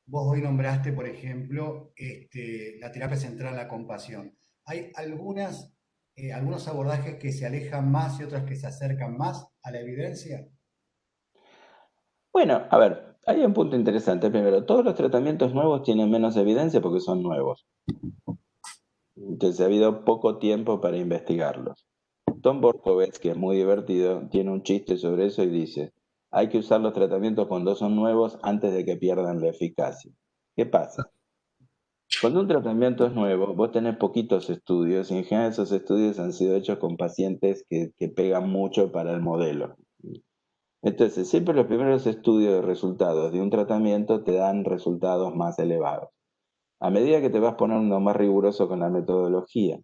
vos hoy nombraste, por ejemplo, la terapia central en la compasión. Hay algunos abordajes que se alejan más y otros que se acercan más a la evidencia. Bueno, a ver, hay un punto interesante. Primero, todos los tratamientos nuevos tienen menos evidencia porque son nuevos. Entonces ha habido poco tiempo para investigarlos. Tom Borkowitz, que es muy divertido, tiene un chiste sobre eso y dice, hay que usar los tratamientos cuando son nuevos antes de que pierdan la eficacia. ¿Qué pasa? Cuando un tratamiento es nuevo, vos tenés poquitos estudios y en general esos estudios han sido hechos con pacientes que pegan mucho para el modelo. Entonces, siempre los primeros estudios de resultados de un tratamiento te dan resultados más elevados. A medida que te vas poniendo más riguroso con la metodología,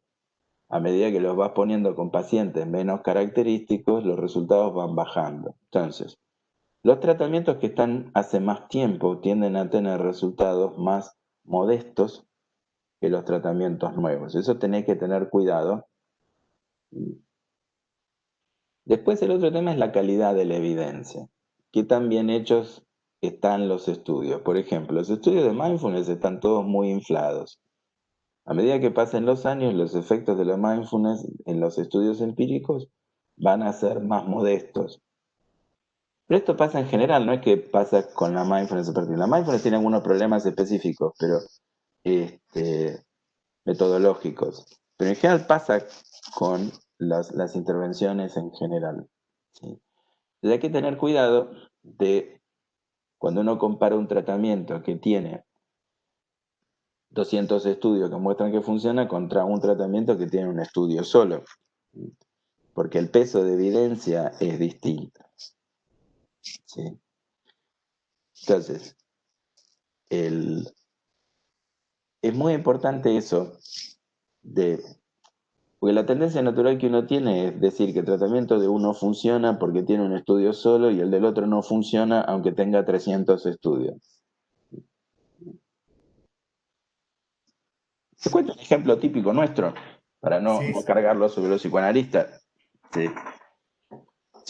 a medida que los vas poniendo con pacientes menos característicos, los resultados van bajando. Entonces, los tratamientos que están hace más tiempo tienden a tener resultados más modestos que los tratamientos nuevos. Eso tenés que tener cuidado. Después el otro tema es la calidad de la evidencia. ¿Qué tan bien hechos están los estudios? Por ejemplo, los estudios de mindfulness están todos muy inflados. A medida que pasen los años, los efectos de la mindfulness en los estudios empíricos van a ser más modestos. Pero esto pasa en general, no es que pasa con la mindfulness en particular. La mindfulness tiene algunos problemas específicos, pero este, metodológicos. Pero en general pasa con las intervenciones en general. ¿Sí? Entonces hay que tener cuidado de cuando uno compara un tratamiento que tiene 200 estudios que muestran que funciona contra un tratamiento que tiene un estudio solo, porque el peso de evidencia es distinto. ¿Sí? Entonces, es muy importante eso, porque la tendencia natural que uno tiene es decir que el tratamiento de uno funciona porque tiene un estudio solo y el del otro no funciona aunque tenga 300 estudios. Te cuento un ejemplo típico nuestro, para Sí, no cargarlo sobre los psicoanalistas. ¿Sí?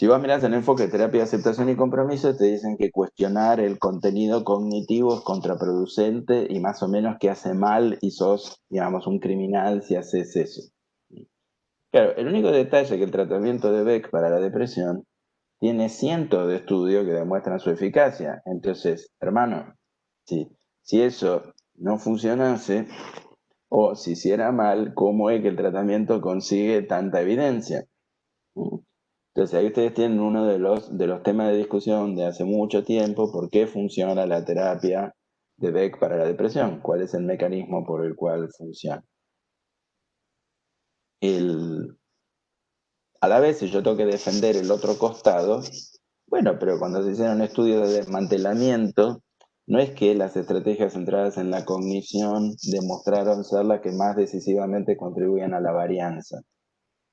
Si vos mirás el enfoque de terapia de aceptación y compromiso, te dicen que cuestionar el contenido cognitivo es contraproducente y más o menos que hace mal y sos, digamos, un criminal si haces eso. Claro, el único detalle es que el tratamiento de Beck para la depresión tiene cientos de estudios que demuestran su eficacia. Entonces, hermano, si eso no funcionase o si hiciera mal, ¿cómo es que el tratamiento consigue tanta evidencia? Entonces ahí ustedes tienen uno de los temas de discusión de hace mucho tiempo, ¿por qué funciona la terapia de Beck para la depresión? ¿Cuál es el mecanismo por el cual funciona? El, a la vez, si yo tengo que defender el otro costado, bueno, pero cuando se hicieron estudios de desmantelamiento, no es que las estrategias centradas en la cognición demostraron ser las que más decisivamente contribuyen a la varianza.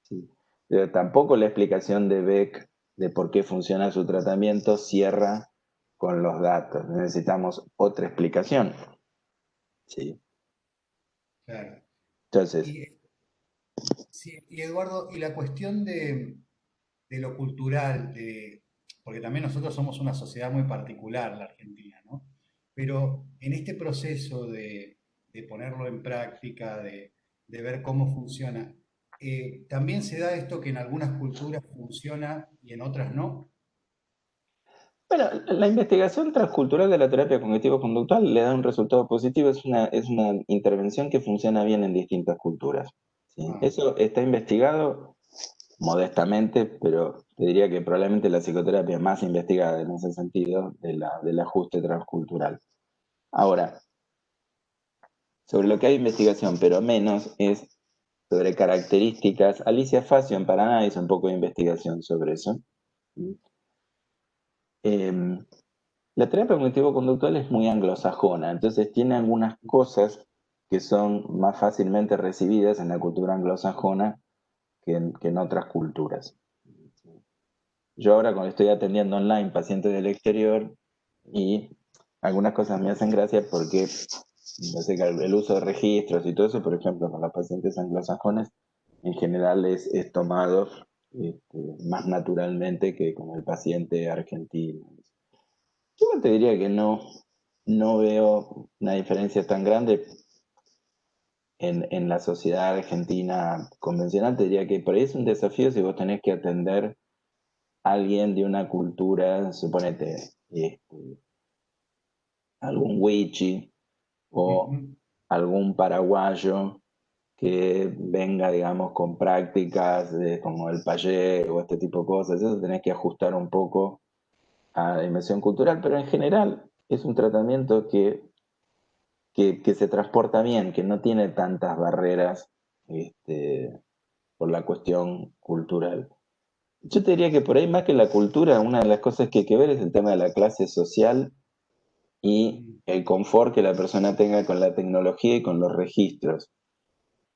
¿Sí? Pero tampoco la explicación de Beck de por qué funciona su tratamiento cierra con los datos. Necesitamos otra explicación. ¿Sí? claro. Entonces, Y, sí, y Eduardo, y la cuestión de, de lo cultural, porque también nosotros somos una sociedad muy particular, la Argentina, ¿no? Pero en este proceso de ponerlo en práctica, de ver cómo funciona, también se da esto que en algunas culturas funciona y en otras no. Bueno, la investigación transcultural de la terapia cognitivo-conductual le da un resultado positivo, es una intervención que funciona bien en distintas culturas. ¿Sí? Ah, Eso está investigado modestamente, pero te diría que probablemente la psicoterapia más investigada en ese sentido del ajuste transcultural. Ahora, sobre lo que hay investigación, pero menos, es sobre características. Alicia Facio en Paraná hizo un poco de investigación sobre eso. Em, La terapia cognitivo-conductual es muy anglosajona, entonces tiene algunas cosas que son más fácilmente recibidas en la cultura anglosajona que en otras culturas. Yo ahora cuando estoy atendiendo online pacientes del exterior y algunas cosas me hacen gracia porque yo sé que el uso de registros y todo eso, por ejemplo, con los pacientes anglosajones, en general es tomado más naturalmente que con el paciente argentino. Yo te diría que no veo una diferencia tan grande en la sociedad argentina convencional. Te diría que por ahí es un desafío si vos tenés que atender a alguien de una cultura, suponete, algún wichi o ujú. algún paraguayo que venga, digamos, con prácticas como el payé o este tipo de cosas. Eso tenés que ajustar un poco a la dimensión cultural, pero en general es un tratamiento que se transporta bien, que no tiene tantas barreras por la cuestión cultural. Yo te diría que por ahí más que la cultura, una de las cosas que hay que ver es el tema de la clase social y Mm. el confort que la persona tenga con la tecnología y con los registros.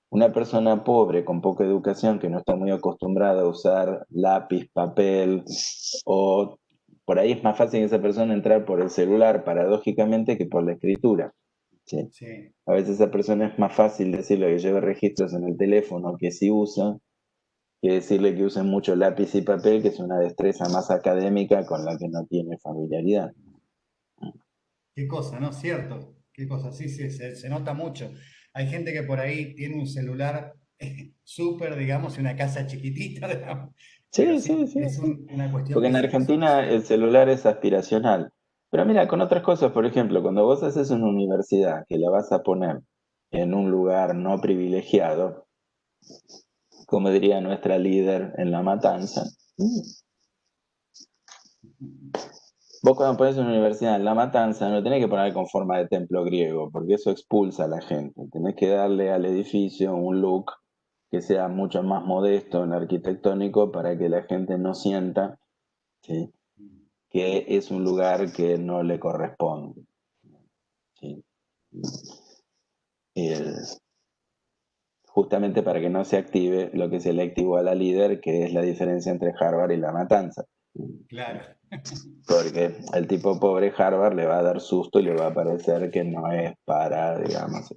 Una persona pobre con poca educación que no está muy acostumbrada a usar lápiz, papel o por ahí es más fácil que esa persona entrar por el celular paradójicamente que por la escritura. ¿Sí? Sí. A veces a esa persona es más fácil decirle que lleve registros en el teléfono que sí usa, que decirle que use mucho lápiz y papel, que es una destreza más académica con la que no tiene familiaridad. Qué cosa, ¿no? Cierto. Qué cosa, sí, sí, se nota mucho. Hay gente que por ahí tiene un celular súper, digamos, y una casa chiquitita, digamos, pero Sí, sí, sí, sí, es sí. una cuestión Porque que en se Argentina resuelve. el celular es aspiracional. Pero mira, con otras cosas, por ejemplo, cuando vos haces una universidad que la vas a poner en un lugar no privilegiado, como diría nuestra líder en La Matanza, vos cuando pones una universidad en La Matanza no tenés que poner con forma de templo griego, porque eso expulsa a la gente. Tenés que darle al edificio un look que sea mucho más modesto en arquitectónico para que la gente no sienta, ¿sí?, que es un lugar que no le corresponde. ¿Sí? El- Justamente para que no se active lo que se le activó a la líder, que es la diferencia entre Harvard y La Matanza. Claro. Porque el tipo pobre Harvard le va a dar susto y le va a parecer que no es para, digamos.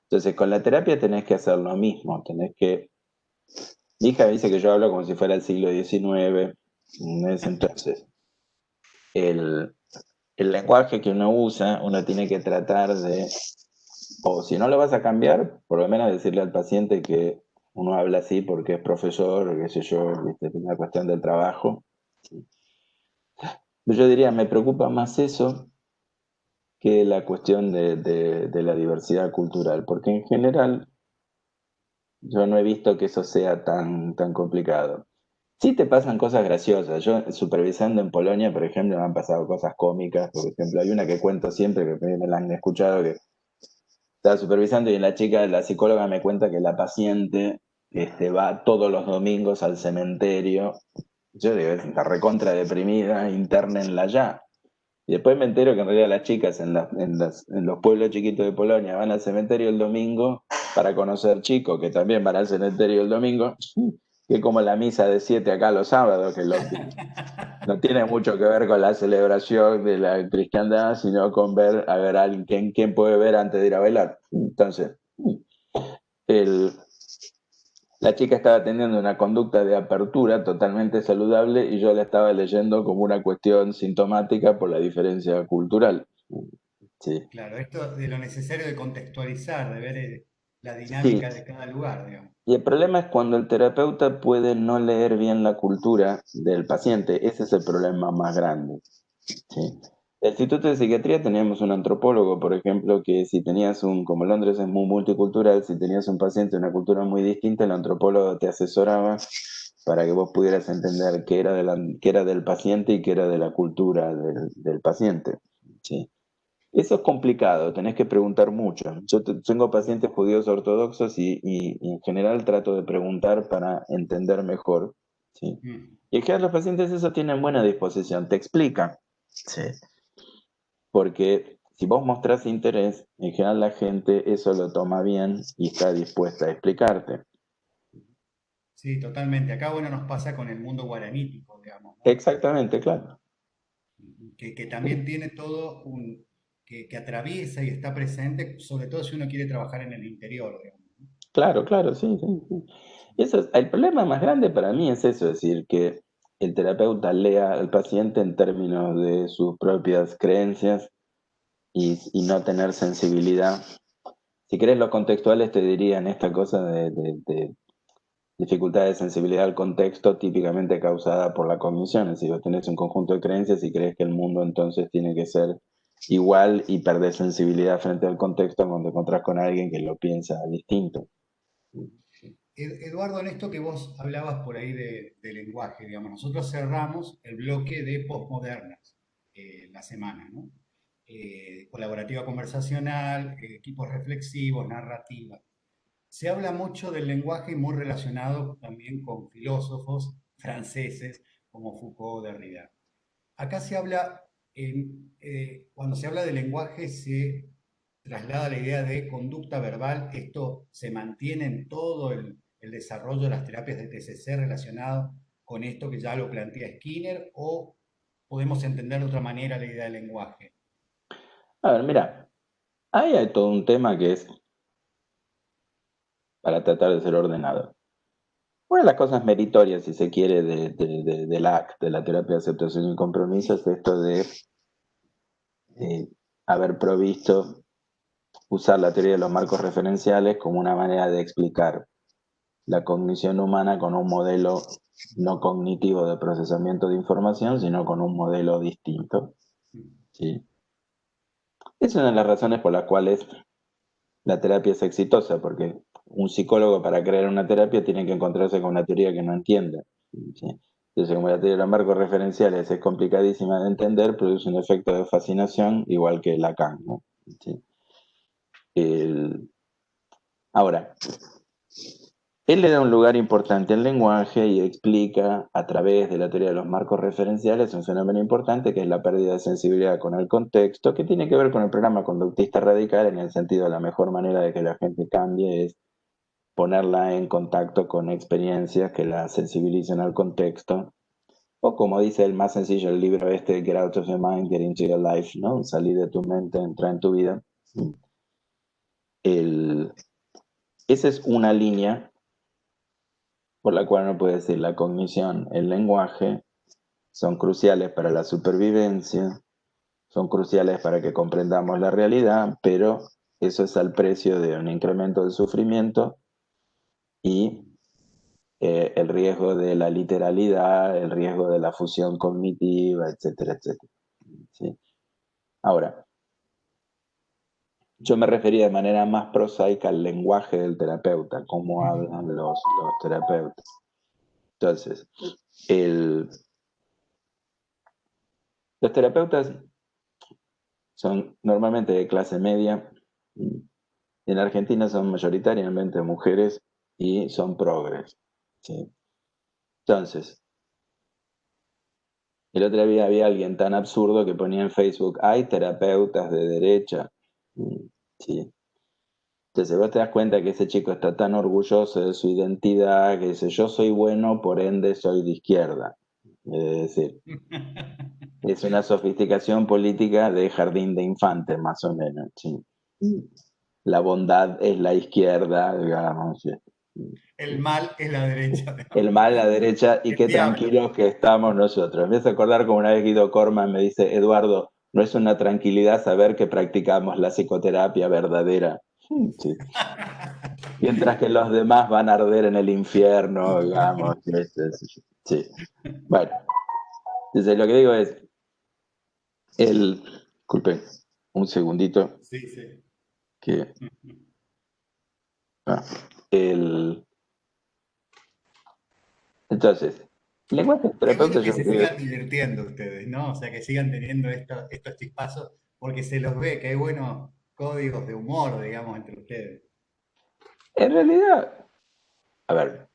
Entonces, con la terapia tenés que hacer lo mismo. Mi hija dice que yo hablo como si fuera el siglo XIX. En ese entonces, el, el lenguaje que uno usa, uno tiene que tratar de, o si no lo vas a cambiar, por lo menos decirle al paciente que uno habla así porque es profesor, qué sé yo, ¿viste? Es una cuestión del trabajo. Yo diría, me preocupa más eso que la cuestión de la diversidad cultural, porque en general yo no he visto que eso sea tan complicado. Sí te pasan cosas graciosas. Yo supervisando en Polonia, por ejemplo, me han pasado cosas cómicas. Por ejemplo, hay una que cuento siempre, que me la han escuchado, que estaba supervisando y la psicóloga me cuenta que la paciente va todos los domingos al cementerio. Yo digo, está recontra deprimida, internenla ya. Y después me entero que en realidad las chicas en los pueblos chiquitos de Polonia van al cementerio el domingo para conocer chicos que también van al cementerio el domingo, que es como la misa de 7 acá los sábados, no tiene mucho que ver con la celebración de la cristiandad, sino con ver a ver a alguien quién puede ver antes de ir a bailar. Entonces, el, La chica estaba teniendo una conducta de apertura totalmente saludable y yo la estaba leyendo como una cuestión sintomática por la diferencia cultural. Sí. Claro, esto de lo necesario de contextualizar, de ver la Sí, dinámica de cada lugar, digamos. y el problema es cuando el terapeuta puede no leer bien la cultura del paciente. Ese es el problema más grande. ¿Sí? El Instituto de Psiquiatría teníamos un antropólogo, por ejemplo, que si tenías como Londres es muy multicultural, si tenías un paciente de una cultura muy distinta, el antropólogo te asesoraba para que vos pudieras entender qué era del paciente y qué era de la cultura del paciente. ¿Sí? Eso es complicado, tenés que preguntar mucho. Yo tengo pacientes judíos ortodoxos y en general trato de preguntar para entender mejor. ¿Sí? Mm. Y en general los pacientes eso tienen buena disposición, te explican. Sí. Porque si vos mostrás interés, en general la gente eso lo toma bien y está dispuesta a explicarte. Sí, totalmente. Acá, bueno, nos pasa con el mundo guaranítico, digamos, ¿no? Exactamente, claro. Que también tiene todo que atraviesa y está presente, sobre todo si uno quiere trabajar en el interior, digamos. Claro, claro, sí, sí, sí. Y el problema más grande para mí es eso, es decir, que el terapeuta lea al paciente en términos de sus propias creencias y no tener sensibilidad. Si querés los contextuales te dirían esta cosa de dificultad de sensibilidad al contexto típicamente causada por la cognición. Si vos tenés un conjunto de creencias y crees que el mundo entonces tiene que ser igual y perdés sensibilidad frente al contexto cuando te encontrás con alguien que lo piensa distinto. Eduardo, en esto que vos hablabas por ahí de lenguaje, digamos, nosotros cerramos el bloque de posmodernas la semana, ¿no? Colaborativa conversacional, equipos reflexivos, narrativa. Se habla mucho del lenguaje muy relacionado también con filósofos franceses como Foucault, Derrida. Acá se habla, cuando se habla de lenguaje, se traslada la idea de conducta verbal. Esto se mantiene en todo el desarrollo de las terapias de TCC relacionado con esto que ya lo plantea Skinner, o podemos entender de otra manera la idea del lenguaje. A ver, mira, ahí hay todo un tema que es para tratar de ser ordenado. Una de las cosas meritorias, si se quiere, del ACT, de la terapia de aceptación y compromiso, es esto de eh, haber provisto usar la teoría de los marcos referenciales como una manera de explicar la cognición humana con un modelo no cognitivo de procesamiento de información, sino con un modelo distinto. ¿Sí? Es una de las razones por las cuales la terapia es exitosa, porque un psicólogo para crear una terapia tiene que encontrarse con una teoría que no entiende. ¿Sí? Entonces, como la teoría de los marcos referenciales es complicadísima de entender, produce un efecto de fascinación igual que Lacan, ¿no? ¿Sí? El... Ahora, él le da un lugar importante al lenguaje y explica a través de la teoría de los marcos referenciales un fenómeno importante que es la pérdida de sensibilidad con el contexto, que tiene que ver con el programa conductista radical en el sentido de la mejor manera de que la gente cambie es ponerla en contacto con experiencias que la sensibilicen al contexto, o como dice el más sencillo el libro este, Get Out of Your Mind, Get Into Your Life, ¿no? Salir de tu mente, entrar en tu vida. El, esa es una línea por la cual uno puede decir la cognición, el lenguaje son cruciales para la supervivencia, son cruciales para que comprendamos la realidad, pero eso es al precio de un incremento del sufrimiento y el riesgo de la literalidad, el riesgo de la fusión cognitiva, etcétera, etcétera. ¿Sí? Ahora, yo me refería de manera más prosaica al lenguaje del terapeuta, cómo hablan los terapeutas. Entonces, los terapeutas son normalmente de clase media. En Argentina son mayoritariamente mujeres y son progres. ¿Sí? Entonces, el otro día había alguien tan absurdo que ponía en Facebook, hay terapeutas de derecha. ¿Sí? Entonces vos te das cuenta que ese chico está tan orgulloso de su identidad que dice, yo soy bueno, por ende soy de izquierda. Es decir, es una sofisticación política de jardín de infantes, más o menos. ¿Sí? La bondad es la izquierda, digamos. ¿Sí? El mal es la derecha, El digamos. mal a la derecha y El qué diablo. tranquilos que estamos nosotros. Me hace acordar como una vez Guido Corman me dice, Eduardo, no es una tranquilidad saber que practicamos la psicoterapia verdadera. Sí. Mientras que los demás van a arder en el infierno, digamos. Sí. Bueno, entonces lo que digo es, disculpen, un segundito, Sí, sí. que, ah, el, entonces, lenguaje Qué bueno terapeuta que yo se creo, sigan divirtiendo ustedes, ¿no? O sea, que sigan teniendo estos chispazos, porque se los ve, que hay buenos códigos de humor, digamos, entre ustedes. en realidad, a ver,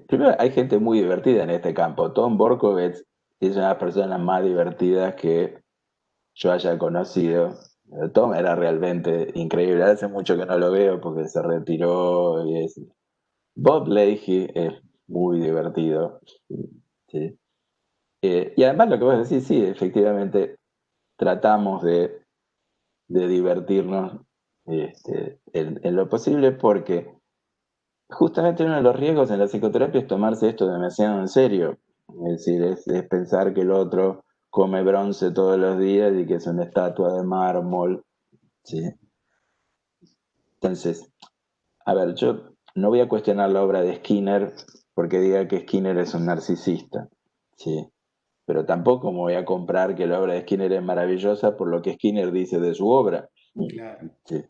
primero hay gente muy divertida en este campo. Tom Borkovets es una de las personas más divertidas que yo haya conocido. Tom era realmente increíble. Hace mucho que no lo veo porque se retiró y es Bob Leahy es muy divertido. Sí. Y además lo que vos decís, sí, efectivamente tratamos de divertirnos en lo posible porque justamente uno de los riesgos en la psicoterapia es tomarse esto demasiado en serio. Es decir, es pensar que el otro come bronce todos los días y que es una estatua de mármol. ¿Sí? Entonces, a ver, yo no voy a cuestionar la obra de Skinner porque diga que Skinner es un narcisista. ¿Sí? Pero tampoco me voy a comprar que la obra de Skinner es maravillosa por lo que Skinner dice de su obra. Claro. ¿Sí?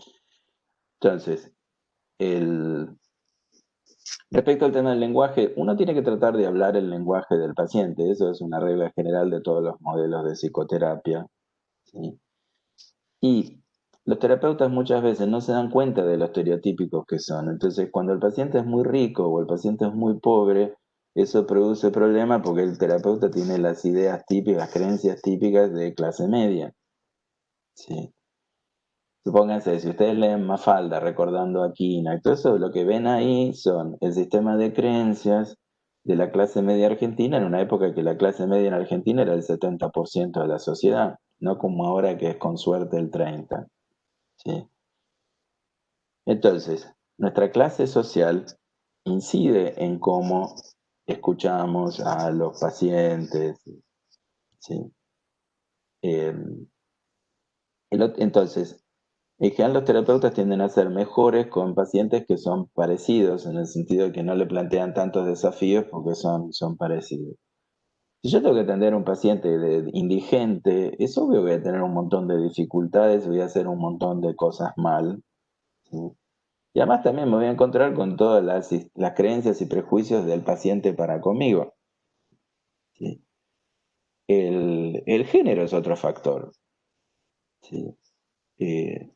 Entonces, el, respecto al tema del lenguaje, uno tiene que tratar de hablar el lenguaje del paciente. Eso es una regla general de todos los modelos de psicoterapia. ¿Sí? Y los terapeutas muchas veces no se dan cuenta de lo estereotípicos que son. Entonces, cuando el paciente es muy rico o el paciente es muy pobre, eso produce problemas porque el terapeuta tiene las ideas típicas, creencias típicas de clase media. ¿Sí? Supónganse, si ustedes leen Mafalda recordando a Quina, y todo eso lo que ven ahí son el sistema de creencias de la clase media argentina en una época que la clase media en Argentina era el 70% de la sociedad, no como ahora que es con suerte el 30%. ¿Sí? Entonces, nuestra clase social incide en cómo escuchamos a los pacientes. ¿Sí? Eh, entonces, en general, los terapeutas tienden a ser mejores con pacientes que son parecidos, en el sentido de que no le plantean tantos desafíos porque son parecidos. Si yo tengo que atender a un paciente indigente, es obvio que voy a tener un montón de dificultades, voy a hacer un montón de cosas mal. ¿Sí? Y además también me voy a encontrar con todas las creencias y prejuicios del paciente para conmigo. ¿Sí? El género es otro factor. ¿Sí? Eh,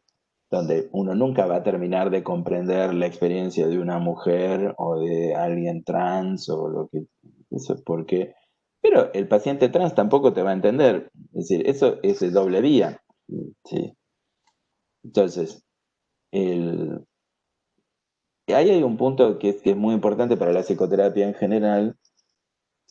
donde uno nunca va a terminar de comprender la experiencia de una mujer o de alguien trans o lo que eso es porque pero el paciente trans tampoco te va a entender, es decir, eso es de doble vía. Sí. Entonces, el, ahí hay un punto que es muy importante para la psicoterapia en general,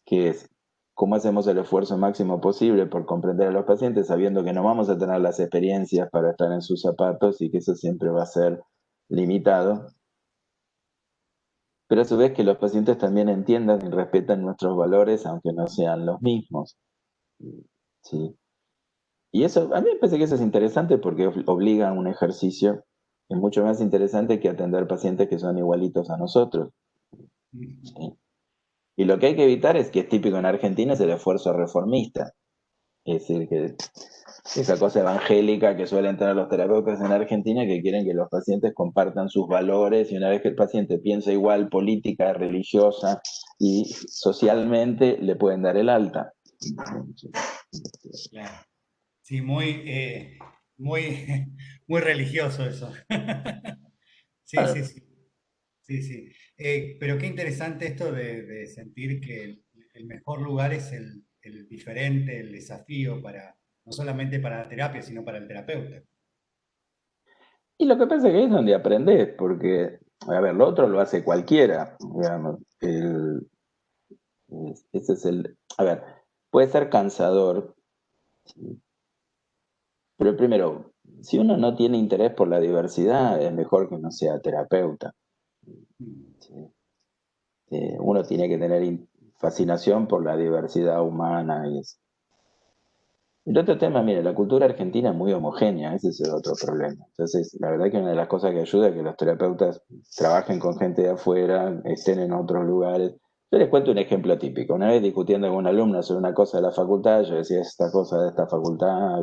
que es cómo hacemos el esfuerzo máximo posible por comprender a los pacientes sabiendo que no vamos a tener las experiencias para estar en sus zapatos y que eso siempre va a ser limitado, pero a su vez que los pacientes también entiendan y respeten nuestros valores, aunque no sean los mismos. ¿Sí? Y eso, a mí me parece que eso es interesante porque obliga a un ejercicio, es mucho más interesante que atender pacientes que son igualitos a nosotros. ¿Sí? Y lo que hay que evitar es que es típico en Argentina es el esfuerzo reformista. Es decir, que esa cosa evangélica que suelen tener los terapeutas en Argentina que quieren que los pacientes compartan sus valores y una vez que el paciente piensa igual política, religiosa y socialmente, le pueden dar el alta. Claro. Sí, muy, muy religioso eso. Sí, sí, Claro. sí. Sí, sí. Pero qué interesante esto de sentir que el mejor lugar es el diferente, el desafío para, no solamente para la terapia, sino para el terapeuta. Y lo que pasa es que ahí es donde aprendes, porque, a ver, lo otro lo hace cualquiera, digamos. Ese es a ver, puede ser cansador, pero primero, si uno no tiene interés por la diversidad, es mejor que no sea terapeuta. ¿sí? Uno tiene que tener fascinación por la diversidad humana y eso. El otro tema, mire, la cultura argentina es muy homogénea, ese es el otro problema. Entonces, la verdad que una de las cosas que ayuda es que los terapeutas trabajen con gente de afuera, estén en otros lugares. Yo les cuento un ejemplo típico. Una vez discutiendo con un alumno sobre una cosa de la facultad, yo decía, esta cosa de esta facultad.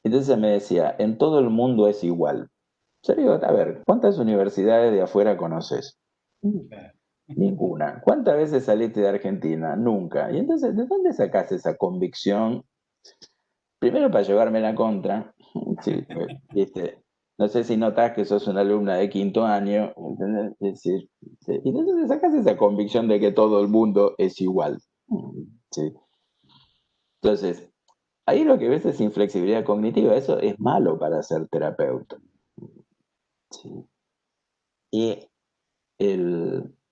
Entonces me decía, en todo el mundo es igual. Yo le digo, a ver, ¿cuántas universidades de afuera conoces? Claro. Ninguna. ¿Cuántas veces saliste de Argentina? Nunca. Y entonces, ¿de dónde sacás esa convicción? Primero para llevarme la contra. Sí, ¿viste? No sé si notás que sos una alumna de quinto año, ¿entendés? Es decir, sí. Y entonces sacás esa convicción de que todo el mundo es igual. Sí. Entonces, ahí lo que ves es inflexibilidad cognitiva. Eso es malo para ser terapeuta. Sí. Y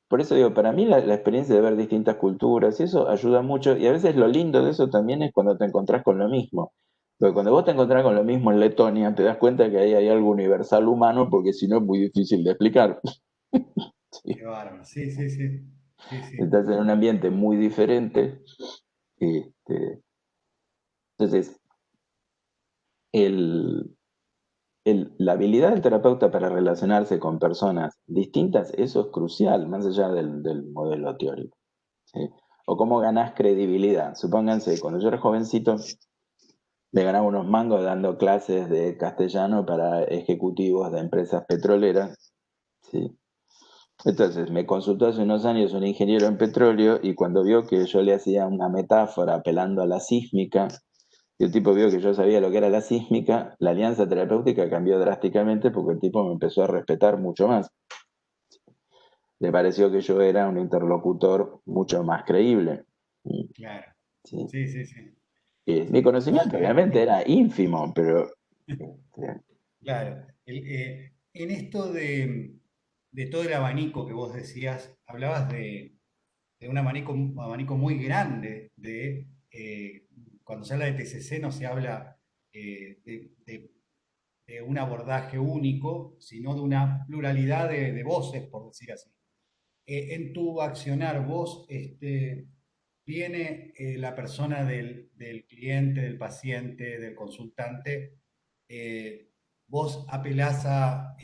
por eso digo, para mí la experiencia de ver distintas culturas y eso ayuda mucho. Y a veces lo lindo de eso también es cuando te encontrás con lo mismo. Porque cuando vos te encontrás con lo mismo en Letonia, te das cuenta que ahí hay algo universal humano, porque si no es muy difícil de explicar. Qué Sí. bárbaro. Sí, sí, sí. Sí, sí. Estás en un ambiente muy diferente. Este, entonces, el, la habilidad del terapeuta para relacionarse con personas distintas, eso es crucial, más allá del modelo teórico. ¿Sí? O cómo ganás credibilidad. Supónganse, cuando yo era jovencito, me ganaba unos mangos dando clases de castellano para ejecutivos de empresas petroleras. ¿Sí? Entonces me consultó hace unos años un ingeniero en petróleo y cuando vio que yo le hacía una metáfora apelando a la sísmica, y el tipo vio que yo sabía lo que era la sísmica, la alianza terapéutica cambió drásticamente porque el tipo me empezó a respetar mucho más. Le pareció que yo era un interlocutor mucho más creíble. Claro. ¿Sí? Sí, sí, sí. Mi Sí. conocimiento obviamente era ínfimo, pero Claro. En esto de todo el abanico que vos decías, hablabas de un abanico muy grande cuando se habla de TCC no se habla de un abordaje único, sino de una pluralidad de voces, por decir así. En tu accionar, vos, viene la persona del cliente, del paciente, del consultante, eh, vos apelás a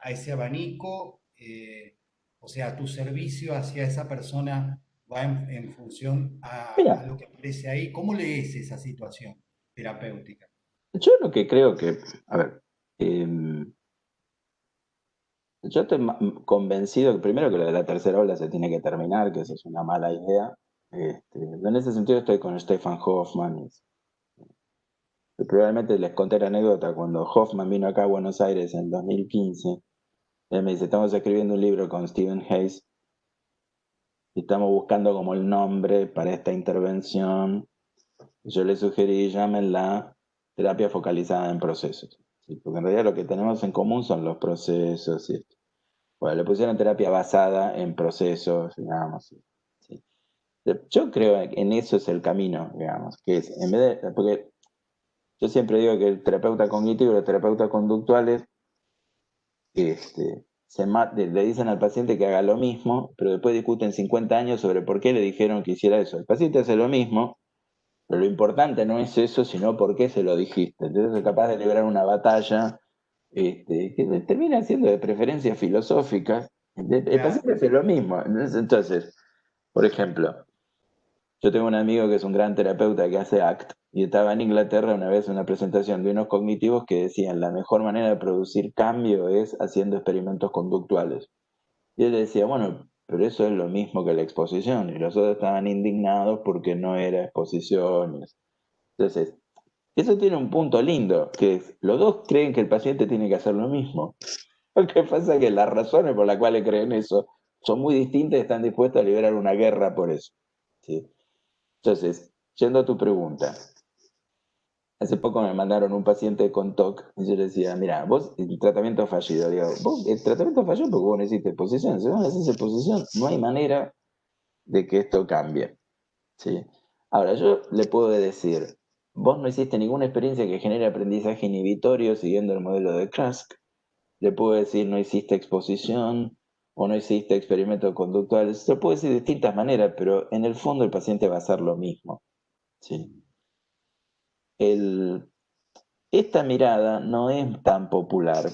ese abanico, o sea, tu servicio hacia esa persona va en función a mira, lo que aparece ahí. ¿Cómo lees esa situación terapéutica? yo lo que creo que, a ver, em, yo estoy convencido que primero que lo de la tercera ola se tiene que terminar, que eso es una mala idea. En ese sentido estoy con Stefan Hoffman. Y probablemente les conté la anécdota cuando Hoffman vino acá a Buenos Aires en 2015. Él me dice, estamos escribiendo un libro con Stephen Hayes y estamos buscando como el nombre para esta intervención. Yo le sugerí, llámenla terapia focalizada en procesos. ¿Sí? Porque en realidad lo que tenemos en común son los procesos. ¿Sí? Bueno, le pusieron terapia basada en procesos, digamos. ¿Sí? Yo creo que en eso es el camino, digamos, que es, en vez de, porque yo siempre digo que el terapeuta cognitivo y los terapeutas conductuales le dicen al paciente que haga lo mismo, pero después discuten 50 años sobre por qué le dijeron que hiciera eso. El paciente hace lo mismo, pero lo importante no es eso, sino por qué se lo dijiste. Entonces es capaz de librar una batalla que termina siendo de preferencias filosóficas. El Claro, paciente hace lo mismo. Entonces, por ejemplo, yo tengo un amigo que es un gran terapeuta que hace ACT y estaba en Inglaterra una vez en una presentación de unos cognitivos que decían la mejor manera de producir cambio es haciendo experimentos conductuales. Y él decía, bueno, pero eso es lo mismo que la exposición y los otros estaban indignados porque no era exposición. Entonces, eso tiene un punto lindo, que es, los dos creen que el paciente tiene que hacer lo mismo. Lo que pasa es que las razones por las cuales creen eso son muy distintas y están dispuestos a liberar una guerra por eso. ¿Sí? Entonces, yendo a tu pregunta, hace poco me mandaron un paciente con TOC y yo le decía, mira, vos el tratamiento fallido, digo, vos el tratamiento falló porque vos no hiciste exposición, si vos no haces exposición, no hay manera de que esto cambie. ¿Sí? Ahora, yo le puedo decir, vos no hiciste ninguna experiencia que genere aprendizaje inhibitorio siguiendo el modelo de Krask, le puedo decir, no hiciste exposición, o no hiciste experimentos conductuales. Se lo puedo decir de distintas maneras, pero en el fondo el paciente va a hacer lo mismo. ¿Sí? Esta mirada no es tan popular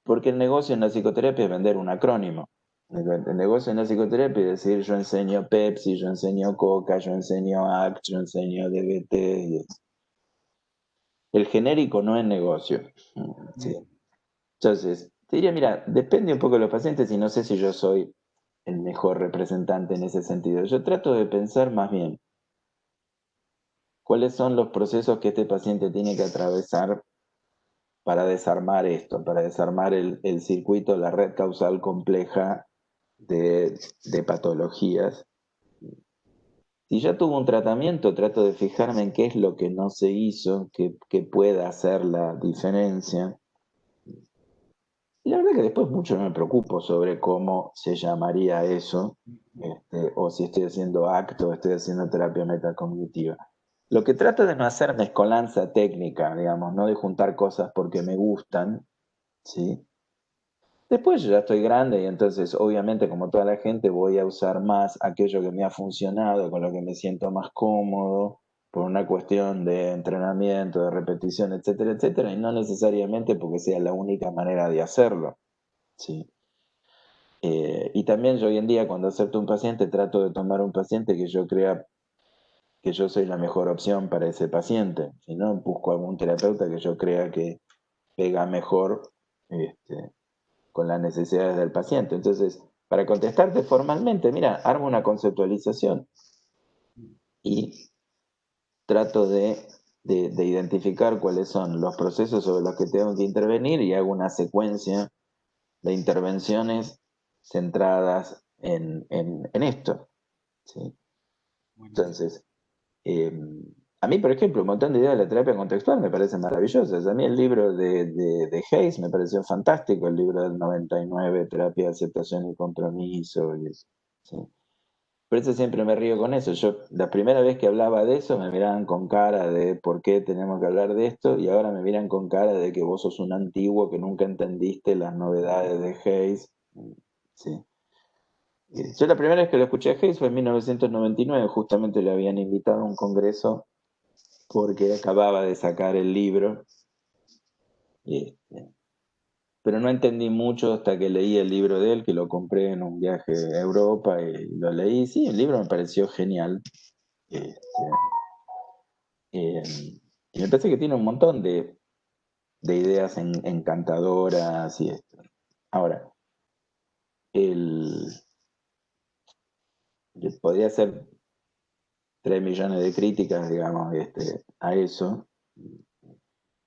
porque el negocio en la psicoterapia es vender un acrónimo. El negocio en la psicoterapia es decir, yo enseño Pepsi, yo enseño Coca, yo enseño ACT, yo enseño DBT. El genérico no es negocio. ¿Sí? Entonces, te diría, mira, depende un poco de los pacientes y no sé si yo soy el mejor representante en ese sentido. Yo trato de pensar más bien cuáles son los procesos que este paciente tiene que atravesar para desarmar esto, para desarmar el circuito, la red causal compleja de patologías. Si ya tuvo un tratamiento, trato de fijarme en qué es lo que no se hizo, que pueda hacer la diferencia. Y la verdad que después mucho no me preocupo sobre cómo se llamaría eso, o si estoy haciendo acto, o estoy haciendo terapia metacognitiva. Lo que trato de no hacer mezcolanza técnica, digamos, no de juntar cosas porque me gustan, ¿sí? Después yo ya estoy grande y entonces obviamente como toda la gente voy a usar más aquello que me ha funcionado, con lo que me siento más cómodo, por una cuestión de entrenamiento, de repetición, etcétera, etcétera, y no necesariamente porque sea la única manera de hacerlo. ¿Sí? Y también yo hoy en día cuando acepto un paciente trato de tomar un paciente que yo crea que yo soy la mejor opción para ese paciente. Si no, busco algún terapeuta que yo crea que pega mejor con las necesidades del paciente. Entonces, para contestarte formalmente, mira, armo una conceptualización y trato de identificar cuáles son los procesos sobre los que tengo que intervenir y hago una secuencia de intervenciones centradas en esto. ¿Sí? Entonces, eh, a mí, por ejemplo, un montón de ideas de la terapia contextual me parecen maravillosas. A mí el libro de Hayes me pareció fantástico, el libro del 99, Terapia de Aceptación y Compromiso. Y eso, ¿sí? Por eso siempre me río con eso. Yo, la primera vez que hablaba de eso, me miraban con cara de por qué tenemos que hablar de esto, y ahora me miran con cara de que vos sos un antiguo que nunca entendiste las novedades de Hayes. Sí. Yo la primera vez que lo escuché a Hayes fue en 1999, justamente le habían invitado a un congreso porque acababa de sacar el libro, este, pero no entendí mucho hasta que leí el libro de él, que lo compré en un viaje a Europa y lo leí. Sí, el libro me pareció genial. Este, eh, y me parece que tiene un montón de ideas encantadoras y esto. Ahora, el, podría hacer 3 millones de críticas, digamos, a eso.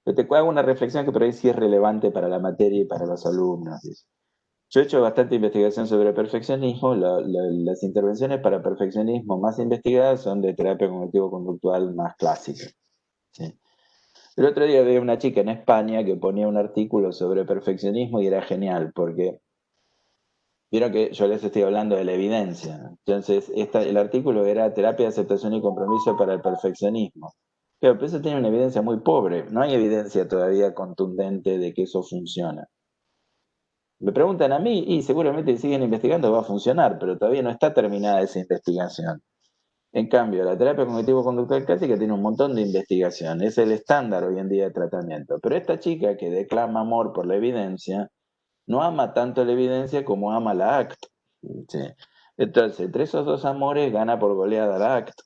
Pero te hago una reflexión que por ahí sí es relevante para la materia y para los alumnos. Yo he hecho bastante investigación sobre perfeccionismo. Las intervenciones para perfeccionismo más investigadas son de terapia cognitivo-conductual más clásica. ¿Sí? El otro día vi una chica en España que ponía un artículo sobre perfeccionismo y era genial, porque vieron que yo les estoy hablando de la evidencia. Entonces, el artículo era terapia de aceptación y compromiso para el perfeccionismo. Pero eso tiene una evidencia muy pobre. No hay evidencia todavía contundente de que eso funciona. Me preguntan a mí y seguramente si siguen investigando va a funcionar, pero todavía no está terminada esa investigación. En cambio, la terapia cognitivo-conductual clásica tiene un montón de investigación, es el estándar hoy en día de tratamiento. Pero esta chica que declama amor por la evidencia, no ama tanto la evidencia como ama la ACT. ¿Sí? Entonces, entre esos dos amores gana por goleada la ACT.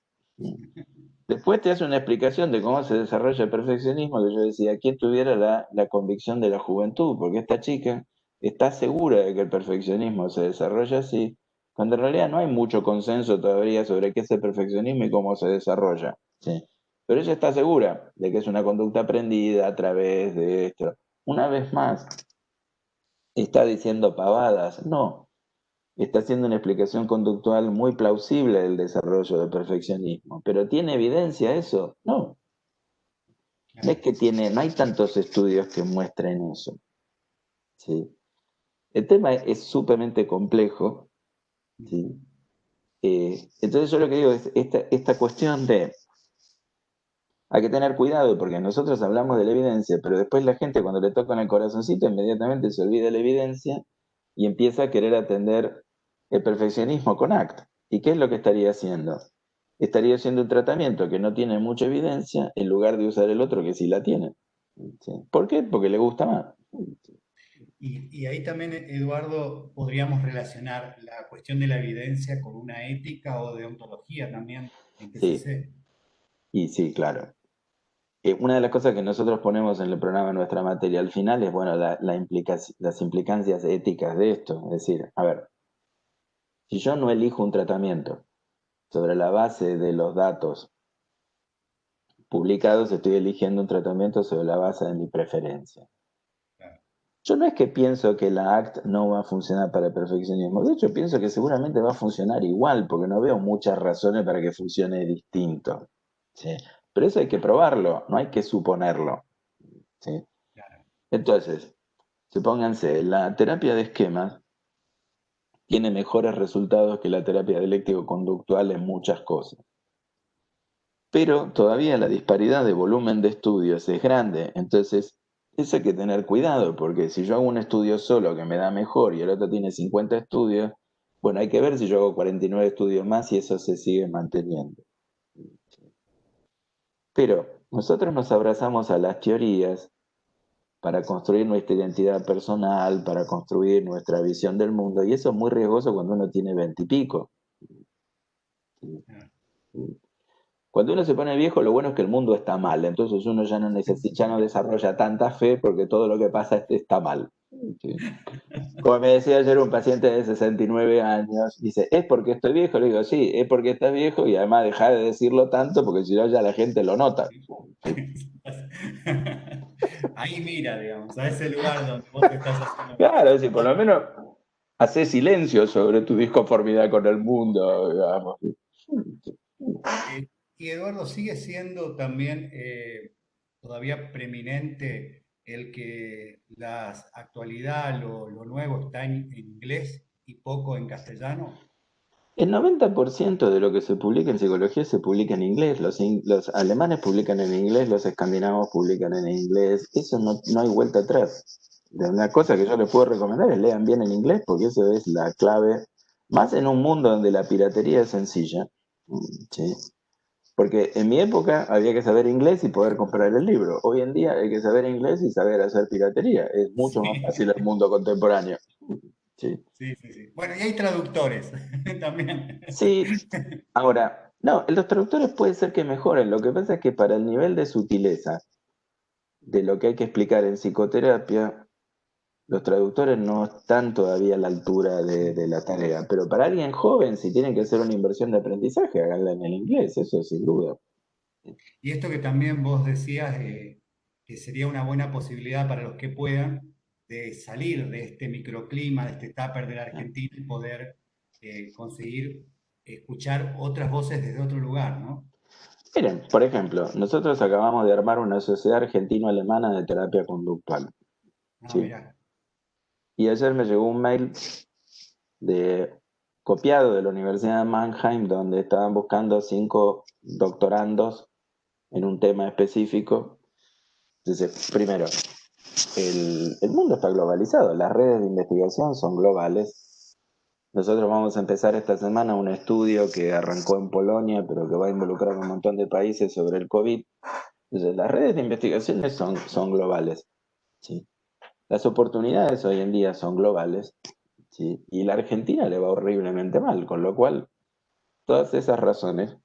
Después te hace una explicación de cómo se desarrolla el perfeccionismo, que yo decía, ¿quién tuviera la convicción de la juventud? Porque esta chica está segura de que el perfeccionismo se desarrolla así, cuando en realidad no hay mucho consenso todavía sobre qué es el perfeccionismo y cómo se desarrolla. ¿Sí? Pero ella está segura de que es una conducta aprendida a través de esto. Una vez más, ¿está diciendo pavadas? No, está haciendo una explicación conductual muy plausible del desarrollo del perfeccionismo. ¿Pero tiene evidencia eso? No. No es que no hay tantos estudios que muestren eso. ¿Sí? El tema es sumamente complejo. ¿Sí? Entonces yo lo que digo es esta cuestión de hay que tener cuidado porque nosotros hablamos de la evidencia, pero después la gente cuando le tocan el corazoncito inmediatamente se olvida de la evidencia y empieza a querer atender el perfeccionismo con ACT. ¿Y qué es lo que estaría haciendo? Estaría haciendo un tratamiento que no tiene mucha evidencia en lugar de usar el otro que sí la tiene. ¿Sí? ¿Por qué? Porque le gusta más. Y ahí también, Eduardo, podríamos relacionar la cuestión de la evidencia con una ética o deontología también en Sí, TCC. y sí, claro. Una de las cosas que nosotros ponemos en el programa de nuestra materia al final es, bueno, las implicancias éticas de esto. Es decir, a ver, si yo no elijo un tratamiento sobre la base de los datos publicados, estoy eligiendo un tratamiento sobre la base de mi preferencia. Claro. Yo no es que pienso que la ACT no va a funcionar para el perfeccionismo, de hecho pienso que seguramente va a funcionar igual, porque no veo muchas razones para que funcione distinto. ¿Sí? Pero eso hay que probarlo, no hay que suponerlo. ¿Sí? Claro. Entonces, supónganse, la terapia de esquemas tiene mejores resultados que la terapia dialéctico-conductual en muchas cosas. Pero todavía la disparidad de volumen de estudios es grande, entonces eso hay que tener cuidado, porque si yo hago un estudio solo que me da mejor y el otro tiene 50 estudios, bueno, hay que ver si yo hago 49 estudios más y eso se sigue manteniendo. Pero nosotros nos abrazamos a las teorías para construir nuestra identidad personal, para construir nuestra visión del mundo, y eso es muy riesgoso cuando uno tiene 20 y pico. Claro. Cuando uno se pone viejo, lo bueno es que el mundo está mal, entonces uno ya no necesita, ya no desarrolla tanta fe porque todo lo que pasa está mal. Sí. Como me decía ayer un paciente de 69 años, dice, ¿es porque estoy viejo? Le digo, sí, es porque estás viejo y además deja de decirlo tanto porque si no ya la gente lo nota. Ahí mira, digamos, a ese lugar donde vos te estás haciendo Claro, sí, por vos. lo menos hace silencio sobre tu disconformidad con el mundo, digamos. Eh, y Eduardo, sigue siendo también todavía preeminente el que la actualidad, lo nuevo está en inglés y poco en castellano. El 90% de lo que se publica en psicología se publica en inglés. Los alemanes publican en inglés, los escandinavos publican en inglés. Eso no hay vuelta atrás. Una cosa que yo les puedo recomendar es lean bien en inglés, porque eso es la clave, más en un mundo donde la piratería es sencilla. ¿Sí? Porque en mi época había que saber inglés y poder comprar el libro. Hoy en día hay que saber inglés y saber hacer piratería. Es mucho más Sí, fácil el mundo contemporáneo. ¿Sí? sí, sí, sí. Bueno, y hay traductores también. Sí, ahora, no, los traductores puede ser que mejoren, lo que pasa es que para el nivel de sutileza de lo que hay que explicar en psicoterapia, los traductores no están todavía a la altura de la tarea, pero para alguien joven, si tienen que hacer una inversión de aprendizaje, háganla en el inglés, eso sin duda. Y esto que también vos decías, que sería una buena posibilidad para los que puedan de salir de este microclima, de este tupper de la Argentina y poder conseguir escuchar otras voces desde otro lugar, ¿no? Miren, por ejemplo, nosotros acabamos de armar una sociedad argentino-alemana de terapia conductual, Ah, ¿sí? mirá. Y ayer me llegó un mail de copiado de la Universidad de Mannheim, donde estaban buscando 5 doctorandos en un tema específico. Entonces, primero, el mundo está globalizado, las redes de investigación son globales. Nosotros vamos a empezar esta semana un estudio que arrancó en Polonia, pero que va a involucrar un montón de países sobre el COVID. Entonces, las redes de investigaciones son globales. ¿Sí? Las oportunidades hoy en día son globales. ¿Sí? Y la Argentina le va horriblemente mal, con lo cual todas esas razones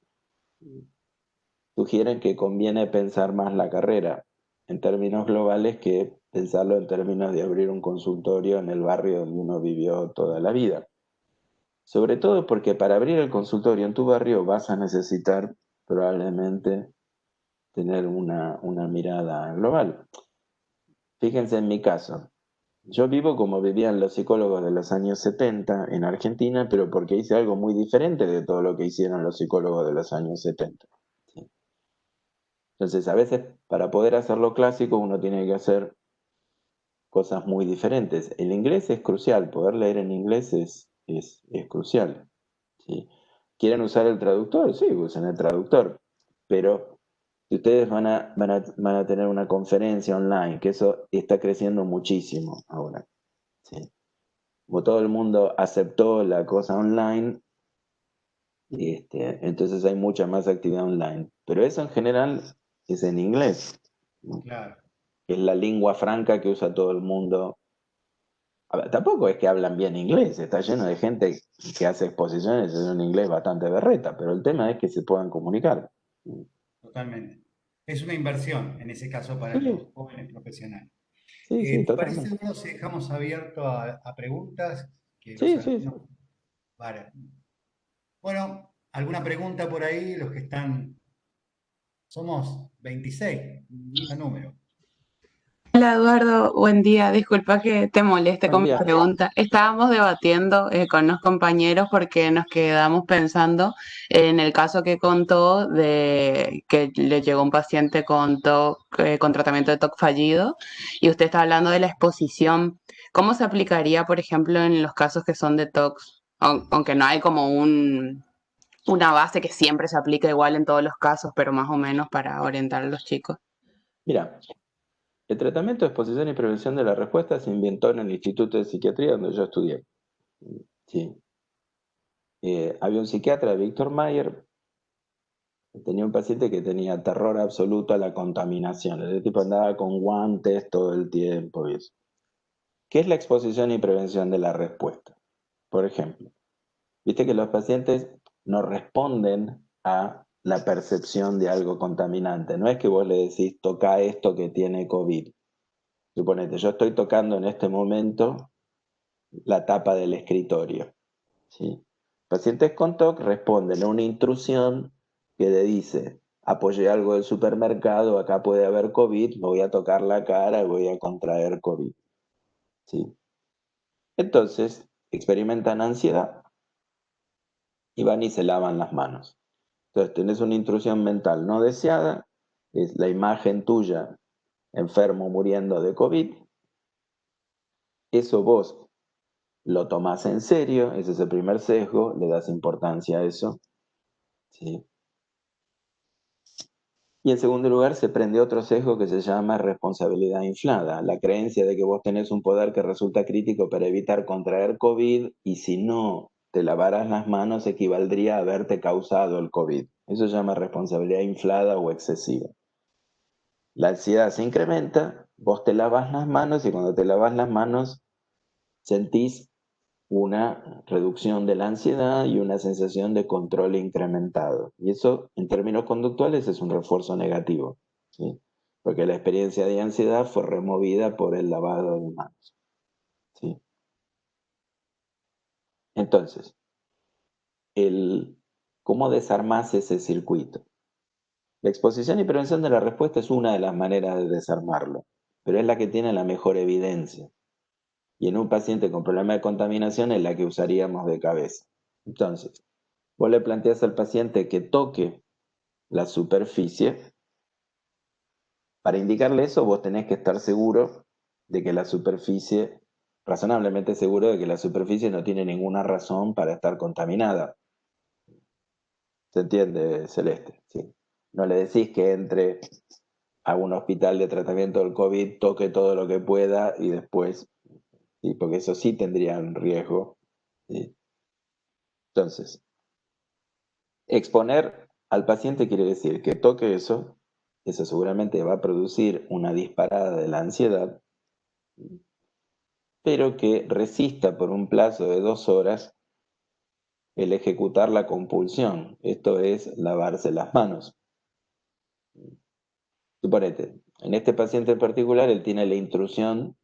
sugieren que conviene pensar más la carrera en términos globales que pensarlo en términos de abrir un consultorio en el barrio donde uno vivió toda la vida. Sobre todo porque para abrir el consultorio en tu barrio vas a necesitar probablemente tener una mirada global. Fíjense en mi caso. Yo vivo como vivían los psicólogos de los años 70 en Argentina, pero porque hice algo muy diferente de todo lo que hicieron los psicólogos de los años 70. ¿Sí? Entonces, a veces para poder hacerlo clásico uno tiene que hacer cosas muy diferentes. El inglés es crucial, poder leer en inglés es crucial. ¿Sí? ¿Quieren usar el traductor? Sí, usen el traductor. Pero si ustedes van a tener una conferencia online, que eso está creciendo muchísimo ahora. ¿Sí? como todo el mundo aceptó la cosa online, entonces hay mucha más actividad online. Pero eso en general es en inglés, ¿no? Claro, Que es la lengua franca que usa todo el mundo. A ver, tampoco es que hablan bien inglés, está lleno de gente que hace exposiciones en un inglés bastante berreta, pero el tema es que se puedan comunicar. totalmente. Es una inversión, en ese caso, para los Sí, jóvenes profesionales. sí, sí, ¿Te parece, totalmente. Eduardo, si dejamos abierto a preguntas que los Sí, sí, sí. alumnos... Vale. Bueno, ¿alguna pregunta por ahí? Los que están... Somos 26, un lindo número. Hola Eduardo, buen día. Disculpa que te moleste Buen con mi día. pregunta. Estábamos debatiendo con los compañeros porque nos quedamos pensando en el caso que contó de que le llegó un paciente con TOC, con tratamiento de TOC fallido y usted está hablando de la exposición. ¿Cómo se aplicaría, por ejemplo, en los casos que son de TOCs? Aunque no hay como una base que siempre se aplica igual en todos los casos, pero más o menos para orientar a los chicos. Mira, el tratamiento de exposición y prevención de la respuesta se inventó en el Instituto de Psiquiatría donde yo estudié. Sí. Había un psiquiatra, Víctor Mayer, que tenía un paciente que tenía terror absoluto a la contaminación. Ese tipo andaba con guantes todo el tiempo y eso. ¿Qué es la exposición y prevención de la respuesta? Por ejemplo, viste que los pacientes no responden a la percepción de algo contaminante. No es que vos le decís, toca esto que tiene COVID. Suponete, yo estoy tocando en este momento la tapa del escritorio. ¿Sí? Pacientes con TOC responden a una intrusión que le dice, apoyé algo del supermercado, acá puede haber COVID, me voy a tocar la cara y voy a contraer COVID. ¿Sí? Entonces, experimentan ansiedad y van y se lavan las manos. Entonces, tenés una intrusión mental no deseada, es la imagen tuya enfermo muriendo de COVID. Eso vos lo tomás en serio, ese es el primer sesgo, le das importancia a eso. ¿Sí? Y en segundo lugar, se prende otro sesgo que se llama responsabilidad inflada, la creencia de que vos tenés un poder que resulta crítico para evitar contraer COVID y si no te lavaras las manos equivaldría a haberte causado el COVID. Eso se llama responsabilidad inflada o excesiva. La ansiedad se incrementa, vos te lavas las manos y cuando te lavas las manos sentís una reducción de la ansiedad y una sensación de control incrementado. Y eso, en términos conductuales, es un refuerzo negativo, ¿sí? Porque la experiencia de ansiedad fue removida por el lavado de manos. ¿Sí? Entonces, ¿cómo desarmás ese circuito? La exposición y prevención de la respuesta es una de las maneras de desarmarlo, pero es la que tiene la mejor evidencia. Y en un paciente con problema de contaminación es la que usaríamos de cabeza. Entonces, vos le planteás al paciente que toque la superficie. Para indicarle eso, vos tenés que estar seguro de que la superficie, razonablemente seguro de que la superficie no tiene ninguna razón para estar contaminada. ¿Se entiende, Celeste? Sí. No le decís que entre a un hospital de tratamiento del COVID, toque todo lo que pueda y después, ¿sí? Porque eso sí tendría un riesgo. ¿Sí? Entonces, exponer al paciente quiere decir que toque eso seguramente va a producir una disparada de la ansiedad, pero que resista por un plazo de 2 horas el ejecutar la compulsión, esto es lavarse las manos. Suponete, en este paciente en particular, él tiene la intrusión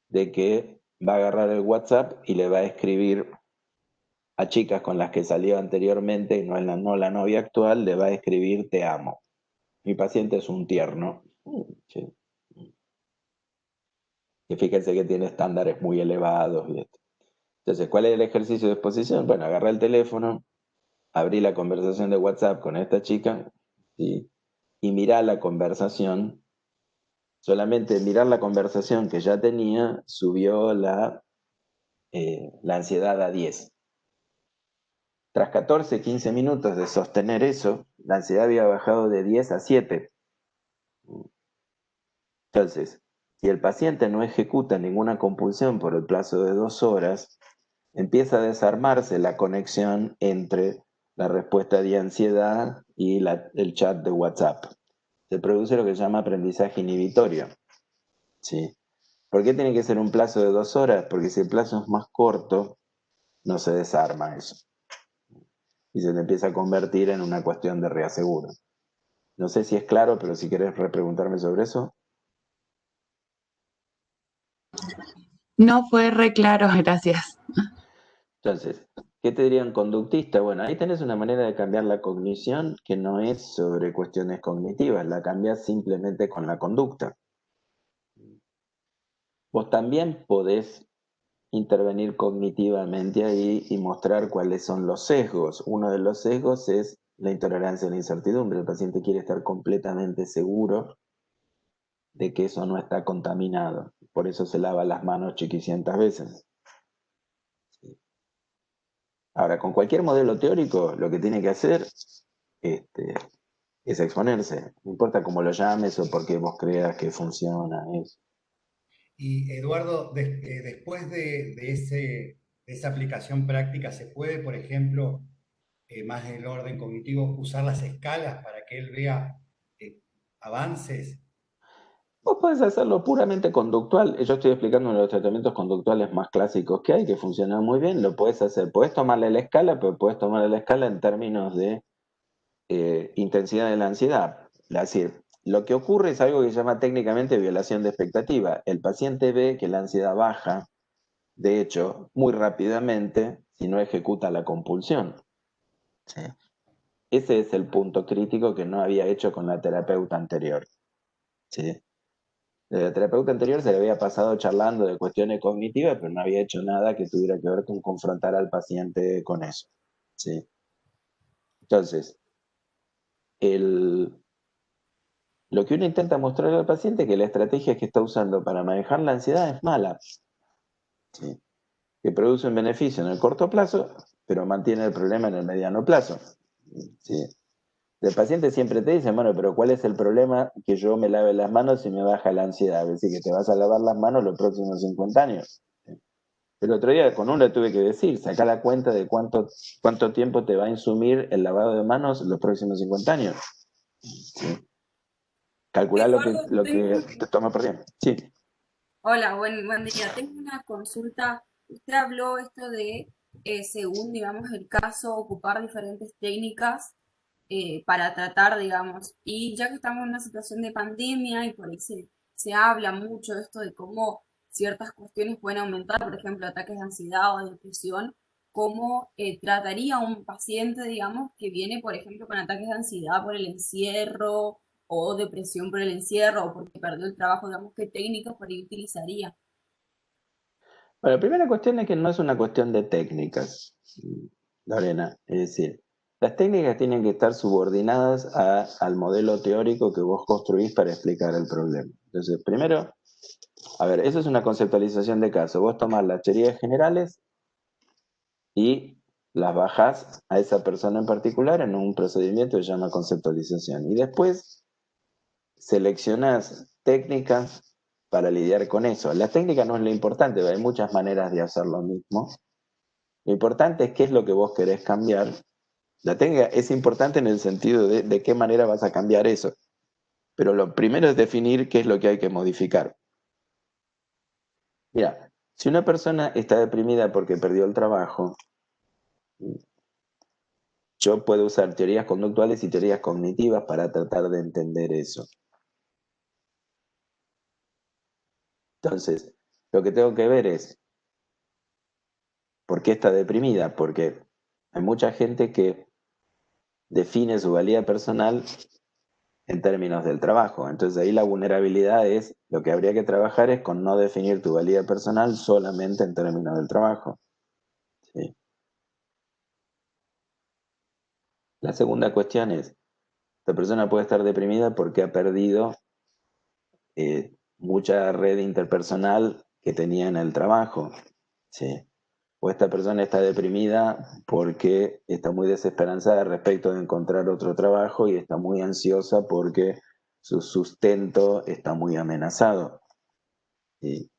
de que va a agarrar el WhatsApp y le va a escribir a chicas con las que salió anteriormente, y no la novia actual, le va a escribir te amo. Mi paciente es un tierno. Sí. Y fíjense que tiene estándares muy elevados. Y esto. Entonces, ¿cuál es el ejercicio de exposición? Bueno, agarra el teléfono, abrí la conversación de WhatsApp con esta chica, ¿sí? Y mirá la conversación. Solamente mirar la conversación que ya tenía subió la ansiedad a 10. Tras 14, 15 minutos de sostener eso, la ansiedad había bajado de 10 a 7. Entonces, Si el paciente no ejecuta ninguna compulsión por el plazo de 2 horas, empieza a desarmarse la conexión entre la respuesta de ansiedad y el chat de WhatsApp. Se produce lo que se llama aprendizaje inhibitorio. ¿Sí? ¿Por qué tiene que ser un plazo de 2 horas? Porque si el plazo es más corto, no se desarma eso. Y se te empieza a convertir en una cuestión de reaseguro. No sé si es claro, pero si querés repreguntarme sobre eso. No fue re claro, gracias. Entonces, ¿qué te diría un conductista? Bueno, ahí tenés una manera de cambiar la cognición que no es sobre cuestiones cognitivas, la cambias simplemente con la conducta. Vos también podés intervenir cognitivamente ahí y mostrar cuáles son los sesgos. Uno de los sesgos es la intolerancia a la incertidumbre. El paciente quiere estar completamente seguro de que eso no está contaminado. Por eso se lava las manos chiquicientas veces. Ahora, con cualquier modelo teórico, lo que tiene que hacer es exponerse. No importa cómo lo llames o por qué vos creas que funciona eso. Y Eduardo, después de esa aplicación práctica, ¿se puede, por ejemplo, más en el orden cognitivo, usar las escalas para que él vea avances? Vos podés hacerlo puramente conductual. Yo estoy explicando uno de los tratamientos conductuales más clásicos que hay, que funcionan muy bien. Lo podés hacer. Podés tomarle la escala, pero podés tomarle la escala en términos de intensidad de la ansiedad. Es decir, lo que ocurre es algo que se llama técnicamente violación de expectativa. El paciente ve que la ansiedad baja, de hecho, muy rápidamente si no ejecuta la compulsión. ¿Sí? Ese es el punto crítico que no había hecho con la terapeuta anterior. ¿Sí? La terapeuta anterior se le había pasado charlando de cuestiones cognitivas, pero no había hecho nada que tuviera que ver con confrontar al paciente con eso. ¿Sí? Entonces, lo que uno intenta mostrar al paciente es que la estrategia que está usando para manejar la ansiedad es mala. ¿Sí? Que produce un beneficio en el corto plazo, pero mantiene el problema en el mediano plazo. ¿Sí? El paciente siempre te dice, bueno, pero ¿cuál es el problema que yo me lave las manos y me baja la ansiedad? Es decir, que te vas a lavar las manos los próximos 50 años. El otro día con uno le tuve que decir, saca la cuenta de cuánto tiempo te va a insumir el lavado de manos los próximos 50 años. ¿Sí? Calcular Eduardo, lo que te toma por tiempo. Sí. hola, buen día. Tengo una consulta. Usted habló esto de, según, digamos, el caso, ocupar diferentes técnicas para tratar, digamos, y ya que estamos en una situación de pandemia y por ahí se habla mucho de esto de cómo ciertas cuestiones pueden aumentar, por ejemplo, ataques de ansiedad o de depresión, ¿cómo trataría un paciente, digamos, que viene, por ejemplo, con ataques de ansiedad por el encierro o depresión por el encierro o porque perdió el trabajo, digamos, qué técnicas por ahí utilizaría? Bueno, la primera cuestión es que no es una cuestión de técnicas, Lorena. Es decir, las técnicas tienen que estar subordinadas al modelo teórico que vos construís para explicar el problema. Entonces, primero, a ver, eso es una conceptualización de caso. Vos tomás las teorías generales y las bajás a esa persona en particular en un procedimiento que se llama conceptualización. Y después seleccionás técnicas para lidiar con eso. La técnica no es lo importante, hay muchas maneras de hacer lo mismo. Lo importante es qué es lo que vos querés cambiar. La técnica es importante en el sentido de qué manera vas a cambiar eso. Pero lo primero es definir qué es lo que hay que modificar. Mira, si una persona está deprimida porque perdió el trabajo, yo puedo usar teorías conductuales y teorías cognitivas para tratar de entender eso. Entonces, lo que tengo que ver es, ¿por qué está deprimida? Porque hay mucha gente que define su valía personal en términos del trabajo. Entonces ahí la vulnerabilidad es, lo que habría que trabajar es con no definir tu valía personal solamente en términos del trabajo. ¿Sí? La segunda cuestión es, esta persona puede estar deprimida porque ha perdido mucha red interpersonal que tenía en el trabajo. ¿Sí? O esta persona está deprimida porque está muy desesperanzada respecto de encontrar otro trabajo y está muy ansiosa porque su sustento está muy amenazado. ¿sí?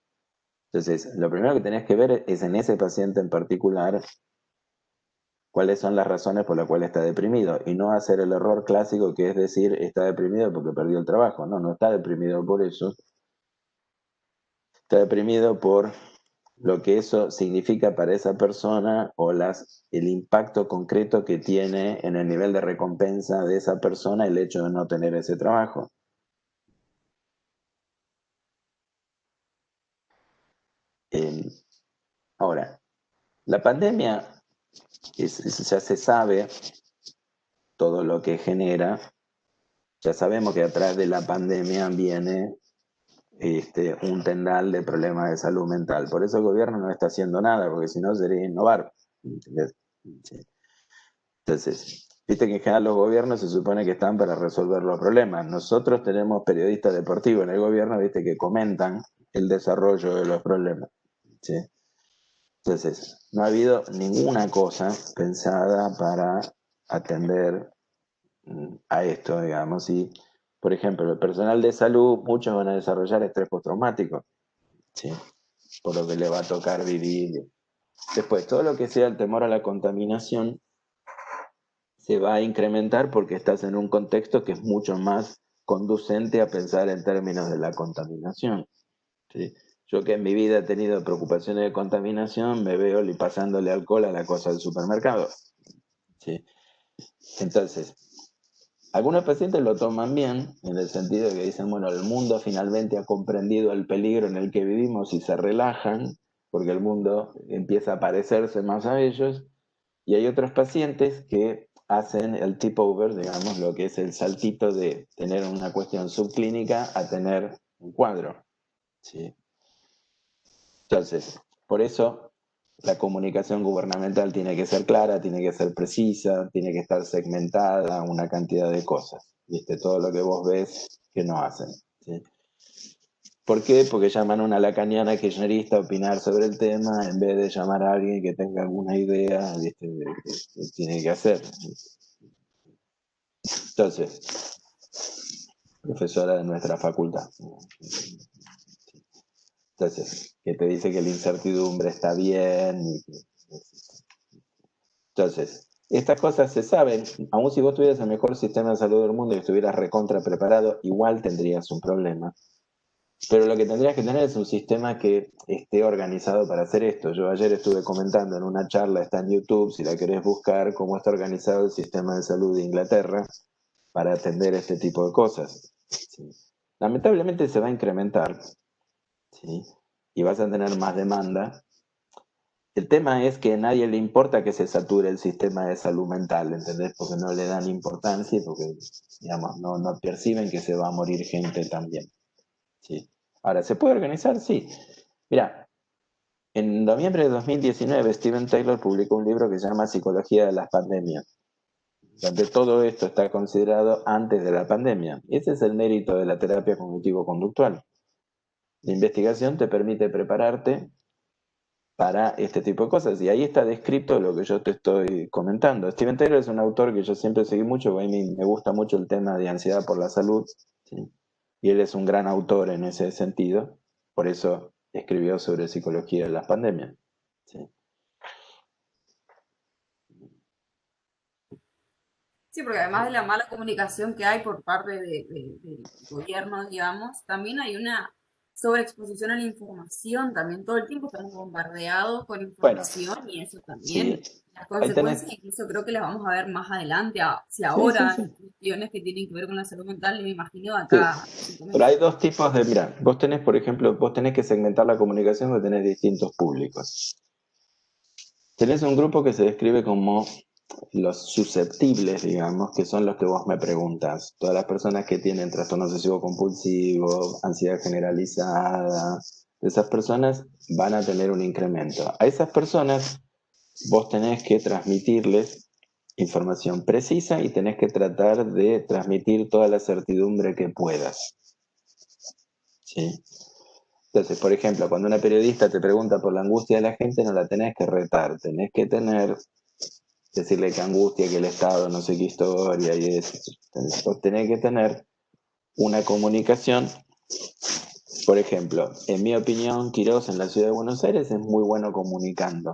Entonces, lo primero que tenés que ver es en ese paciente en particular cuáles son las razones por las cuales está deprimido y no hacer el error clásico que es decir está deprimido porque perdió el trabajo. No, no está deprimido por eso. Está deprimido por lo que eso significa para esa persona o el impacto concreto que tiene en el nivel de recompensa de esa persona el hecho de no tener ese trabajo. Ahora, la pandemia ya se sabe todo lo que genera. Ya sabemos que atrás de la pandemia viene un tendal de problemas de salud mental. Por eso el gobierno no está haciendo nada, porque si no sería innovar. ¿Entendés? Sí. Entonces, viste que en general los gobiernos se supone que están para resolver los problemas. Nosotros tenemos periodistas deportivos en el gobierno, viste, que comentan el desarrollo de los problemas. ¿Sí? Entonces, no ha habido ninguna cosa pensada para atender a esto, digamos. Y, por ejemplo, el personal de salud, muchos van a desarrollar estrés postraumático, ¿sí? Por lo que le va a tocar vivir. Después, todo lo que sea el temor a la contaminación se va a incrementar porque estás en un contexto que es mucho más conducente a pensar en términos de la contaminación, ¿sí? Yo que en mi vida he tenido preocupaciones de contaminación, me veo pasándole alcohol a la cosa del supermercado, ¿sí? Entonces, algunos pacientes lo toman bien, en el sentido de que dicen, bueno, el mundo finalmente ha comprendido el peligro en el que vivimos y se relajan, porque el mundo empieza a parecerse más a ellos, y hay otros pacientes que hacen el tip over, digamos, lo que es el saltito de tener una cuestión subclínica a tener un cuadro, ¿sí? Entonces, por eso la comunicación gubernamental tiene que ser clara, tiene que ser precisa, tiene que estar segmentada, una cantidad de cosas. ¿Viste? Todo lo que vos ves que no hacen, ¿sí? ¿Por qué? Porque llaman a una lacaniana kirchnerista a opinar sobre el tema en vez de llamar a alguien que tenga alguna idea, ¿viste? De qué tiene que hacer. Entonces, profesora de nuestra facultad. Entonces, que te dice que la incertidumbre está bien. Entonces, estas cosas se saben. Aun si vos tuvieras el mejor sistema de salud del mundo y estuvieras recontra preparado, igual tendrías un problema. Pero lo que tendrías que tener es un sistema que esté organizado para hacer esto. Yo ayer estuve comentando en una charla, está en YouTube, si la querés buscar, cómo está organizado el sistema de salud de Inglaterra para atender este tipo de cosas. ¿Sí? Lamentablemente se va a incrementar, ¿sí? Y vas a tener más demanda. El tema es que a nadie le importa que se sature el sistema de salud mental, ¿entendés? Porque no le dan importancia y porque, digamos, no perciben que se va a morir gente también, ¿sí? Ahora, ¿se puede organizar? Sí. Mira, en noviembre de 2019 Steven Taylor publicó un libro que se llama Psicología de las Pandemias, donde todo esto está considerado antes de la pandemia. Ese es el mérito de la terapia cognitivo-conductual. La investigación te permite prepararte para este tipo de cosas. Y ahí está descrito lo que yo te estoy comentando. Steven Taylor es un autor que yo siempre seguí mucho, porque a mí me gusta mucho el tema de ansiedad por la salud, ¿sí? Y él es un gran autor en ese sentido. Por eso escribió sobre psicología de las pandemias, ¿sí? Sí, porque además de la mala comunicación que hay por parte del gobierno, digamos, también hay una sobreexposición a la información, también todo el tiempo estamos bombardeados con Bueno, información y eso sí, también, las ahí consecuencias tenés. incluso creo que las vamos a ver más adelante, si Sí, sí, ahora sí. hay cuestiones que tienen que ver con la salud mental, me imagino Sí. acá 5 meses. Pero hay dos tipos de, mira, vos tenés, por ejemplo, vos tenés que segmentar la comunicación, vos tenés distintos públicos. Tenés un grupo que se describe como los susceptibles, digamos, que son los que vos me preguntas. Todas las personas que tienen trastorno obsesivo compulsivo, ansiedad generalizada, esas personas van a tener un incremento. A esas personas vos tenés que transmitirles información precisa y tenés que tratar de transmitir toda la certidumbre que puedas, ¿sí? Entonces, por ejemplo, cuando una periodista te pregunta por la angustia de la gente, no la tenés que retar, tenés que decirle que angustia, que el Estado, no sé qué historia y eso. Vos tenés que tener una comunicación Por ejemplo, en mi opinión, Quirós en la ciudad de Buenos Aires es muy bueno comunicando,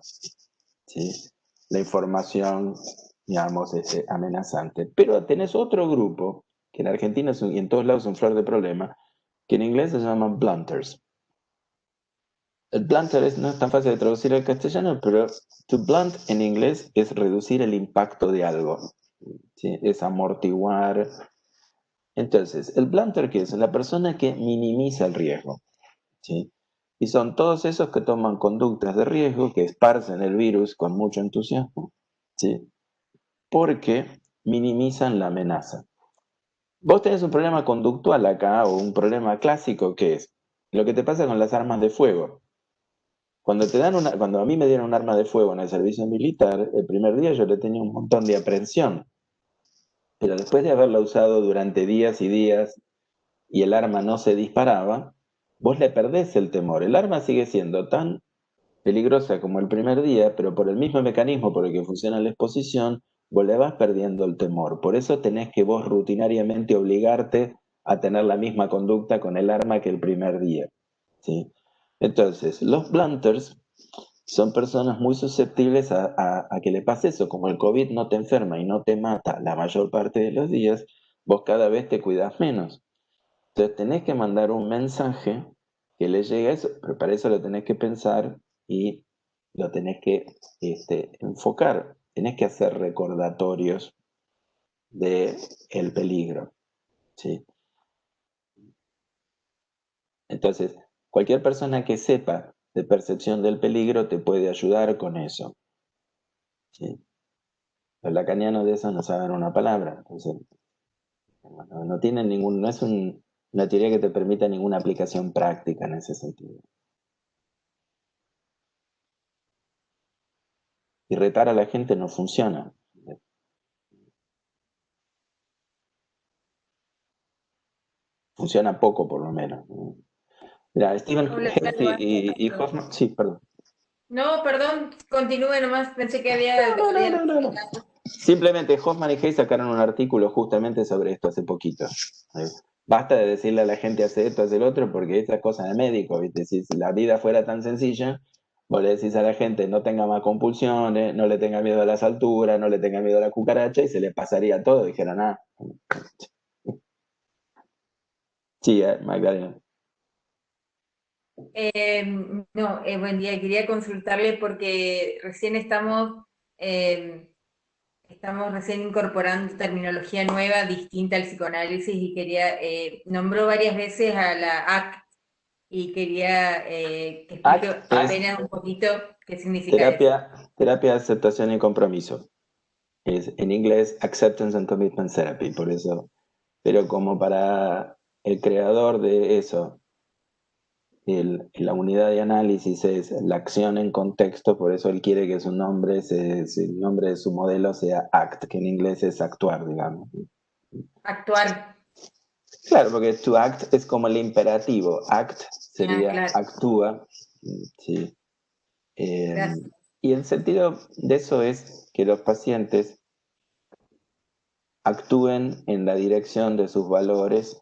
¿sí? La información, digamos, es amenazante. Pero tenés otro grupo, que en Argentina y en todos lados es un flor de problema, que en inglés se llaman blunters. El blunter no es tan fácil de traducir al castellano, pero to blunt en inglés es reducir el impacto de algo, ¿sí? Es amortiguar. Entonces, el blunter, ¿qué es? La persona que minimiza el riesgo, ¿sí? Y son todos esos que toman conductas de riesgo, que esparcen el virus con mucho entusiasmo, ¿sí? Porque minimizan la amenaza. Vos tenés un problema conductual acá, o un problema clásico, que es lo que te pasa con las armas de fuego. Cuando a mí me dieron un arma de fuego en el servicio militar, el primer día yo le tenía un montón de aprensión. Pero después de haberla usado durante días y días y el arma no se disparaba, vos le perdés el temor. El arma sigue siendo tan peligrosa como el primer día, pero por el mismo mecanismo por el que funciona la exposición, vos le vas perdiendo el temor. Por eso tenés que vos rutinariamente obligarte a tener la misma conducta con el arma que el primer día, ¿sí? Entonces, los blunters son personas muy susceptibles a que le pase eso. Como el COVID no te enferma y no te mata la mayor parte de los días, vos cada vez te cuidas menos. Entonces tenés que mandar un mensaje que le llegue a eso, pero para eso lo tenés que pensar y lo tenés que enfocar. Tenés que hacer recordatorios de el peligro, ¿sí? Entonces, cualquier persona que sepa de percepción del peligro te puede ayudar con eso, ¿sí? Los lacanianos de eso no saben una palabra, entonces no tienen no es una teoría que te permita ninguna aplicación práctica en ese sentido. Y retar a la gente no funciona. Funciona poco, por lo menos. Mira, Stephen Hola, Hesse y Hoffman, sí, perdón. No, perdón, continúe nomás, pensé que había... No. Simplemente Hoffman y Hayes sacaron un artículo justamente sobre esto hace poquito. Basta de decirle a la gente hace esto, hace el otro, porque esa cosa de médico, ¿viste? Si la vida fuera tan sencilla, vos le decís a la gente no tenga más compulsiones, no le tenga miedo a las alturas, no le tenga miedo a la cucaracha, y se le pasaría todo. Dijeran, sí, Magdalena. No, buen día, quería consultarle porque recién estamos recién incorporando terminología nueva, distinta al psicoanálisis y nombró varias veces a la ACT y quería que explique ACT apenas un poquito qué significa eso. Terapia de aceptación y compromiso. Es en inglés Acceptance and Commitment Therapy, por eso. Pero como para el creador de eso, la unidad de análisis es la acción en contexto, por eso él quiere que el nombre de su modelo sea ACT, que en inglés es actuar, digamos. Actuar. Claro, porque to act es como el imperativo, act sería Claro. actúa, ¿sí? Gracias. Y el sentido de eso es que los pacientes actúen en la dirección de sus valores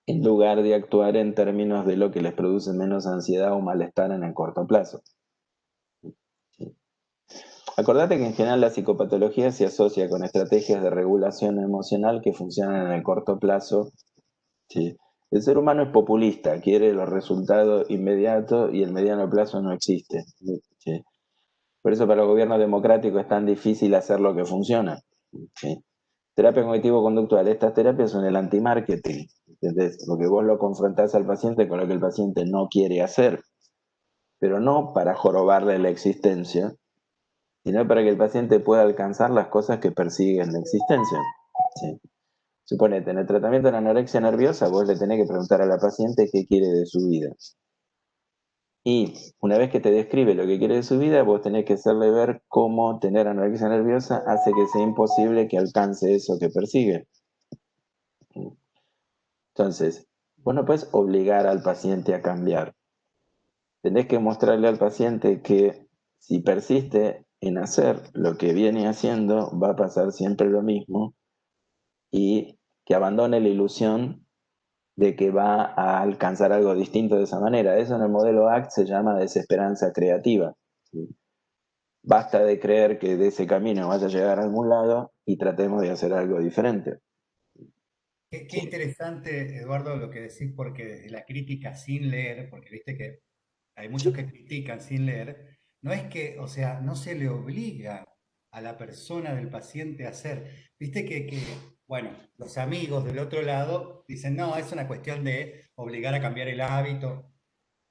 en lugar de actuar en términos de lo que les produce menos ansiedad o malestar en el corto plazo. ¿Sí? Acordate que en general la psicopatología se asocia con estrategias de regulación emocional que funcionan en el corto plazo. ¿Sí? El ser humano es populista, quiere los resultados inmediatos y el mediano plazo no existe. ¿Sí? Por eso para el gobierno democrático es tan difícil hacer lo que funciona. ¿Sí? Terapia cognitivo-conductual. Estas terapias son el anti-marketing, ¿entendés? Porque vos lo confrontás al paciente con lo que el paciente no quiere hacer, pero no para jorobarle la existencia, sino para que el paciente pueda alcanzar las cosas que persigue en la existencia. ¿Sí? Suponete, en el tratamiento de la anorexia nerviosa, vos le tenés que preguntar a la paciente qué quiere de su vida. Y una vez que te describe lo que quiere de su vida, vos tenés que hacerle ver cómo tener anorexia nerviosa hace que sea imposible que alcance eso que persigue. Entonces, vos no puedes obligar al paciente a cambiar. Tenés que mostrarle al paciente que si persiste en hacer lo que viene haciendo, va a pasar siempre lo mismo y que abandone la ilusión de que va a alcanzar algo distinto de esa manera. Eso en el modelo ACT se llama desesperanza creativa. ¿Sí? Basta de creer que de ese camino vaya a llegar a algún lado y tratemos de hacer algo diferente. Qué Sí. interesante, Eduardo, lo que decís, porque desde la crítica sin leer, porque viste que hay muchos que critican sin leer, no es que, o sea, no se le obliga a la persona del paciente a hacer. Viste bueno, los amigos del otro lado dicen, no, es una cuestión de obligar a cambiar el hábito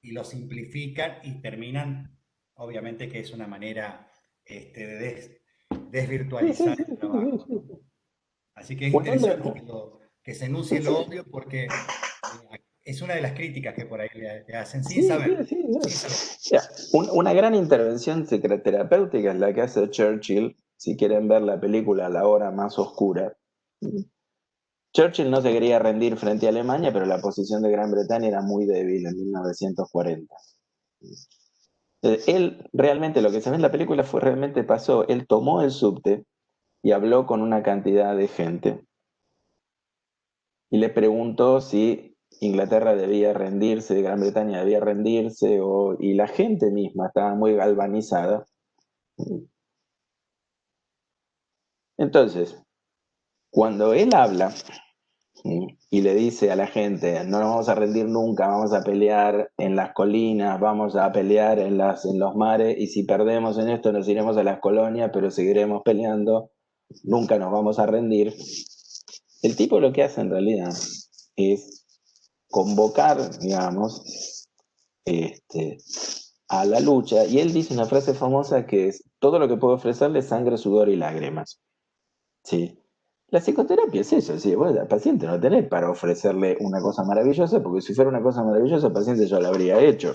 y lo simplifican y terminan, obviamente que es una manera de Sí, sí, desvirtualizar sí, el sí, trabajo, sí. ¿no? Así que es Bueno, interesante que se sí, enuncie lo sí. obvio porque es una de las críticas que por ahí le hacen sin Sí, saber. sí, sí, Sin sí. saber. Ya, una gran intervención terapéutica es la que hace Churchill, si quieren ver la película La hora más oscura. Churchill no se quería rendir frente a Alemania, pero la posición de Gran Bretaña era muy débil en 1940. Él realmente, lo que se ve en la película fue realmente pasó, él tomó el subte y habló con una cantidad de gente y le preguntó si Inglaterra debía rendirse, Gran Bretaña debía rendirse, y la gente misma estaba muy galvanizada. Entonces, cuando él habla y le dice a la gente, no nos vamos a rendir nunca, vamos a pelear en las colinas, vamos a pelear en los mares, y si perdemos en esto nos iremos a las colonias, pero seguiremos peleando, nunca nos vamos a rendir. El tipo lo que hace en realidad es convocar, digamos, a la lucha, y él dice una frase famosa que es, todo lo que puedo ofrecerle es sangre, sudor y lágrimas. ¿Sí? La psicoterapia es eso, ¿sí? Vos al paciente no tenés para ofrecerle una cosa maravillosa, porque si fuera una cosa maravillosa, el paciente ya lo habría hecho.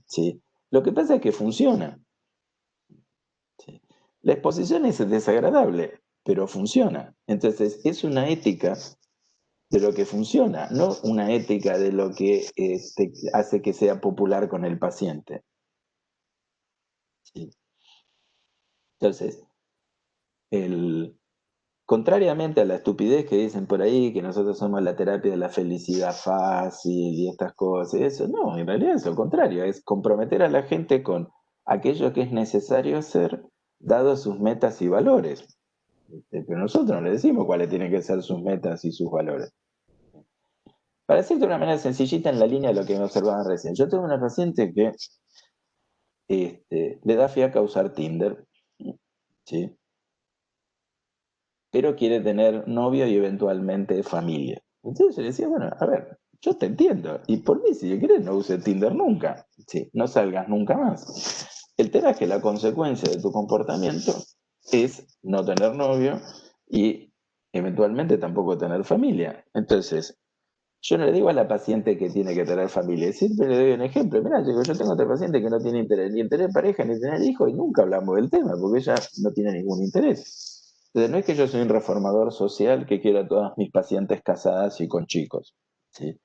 ¿Sí? Lo que pasa es que funciona. ¿Sí? La exposición es desagradable, pero funciona. Entonces, es una ética de lo que funciona, no una ética de lo que hace que sea popular con el paciente. ¿Sí? Entonces, contrariamente a la estupidez que dicen por ahí, que nosotros somos la terapia de la felicidad fácil y estas cosas, eso no, en realidad es lo contrario, es comprometer a la gente con aquello que es necesario hacer, dados sus metas y valores. Pero nosotros no le decimos cuáles tienen que ser sus metas y sus valores. Para decirte de una manera sencillita en la línea de lo que me observaban recién, yo tengo una paciente que le da fiaca usar Tinder, ¿sí? Pero quiere tener novio y eventualmente familia. Entonces yo le decía, bueno, a ver, yo te entiendo, y por mí, si querés, no uses Tinder nunca, ¿sí? No salgas nunca más. El tema es que la consecuencia de tu comportamiento es no tener novio y eventualmente tampoco tener familia. Entonces, yo no le digo a la paciente que tiene que tener familia, siempre le doy un ejemplo. Mira, yo tengo otra paciente que no tiene interés ni en tener pareja ni en tener hijos y nunca hablamos del tema porque ella no tiene ningún interés. Entonces, no es que yo soy un reformador social que quiero a todas mis pacientes casadas y con chicos, ¿sí?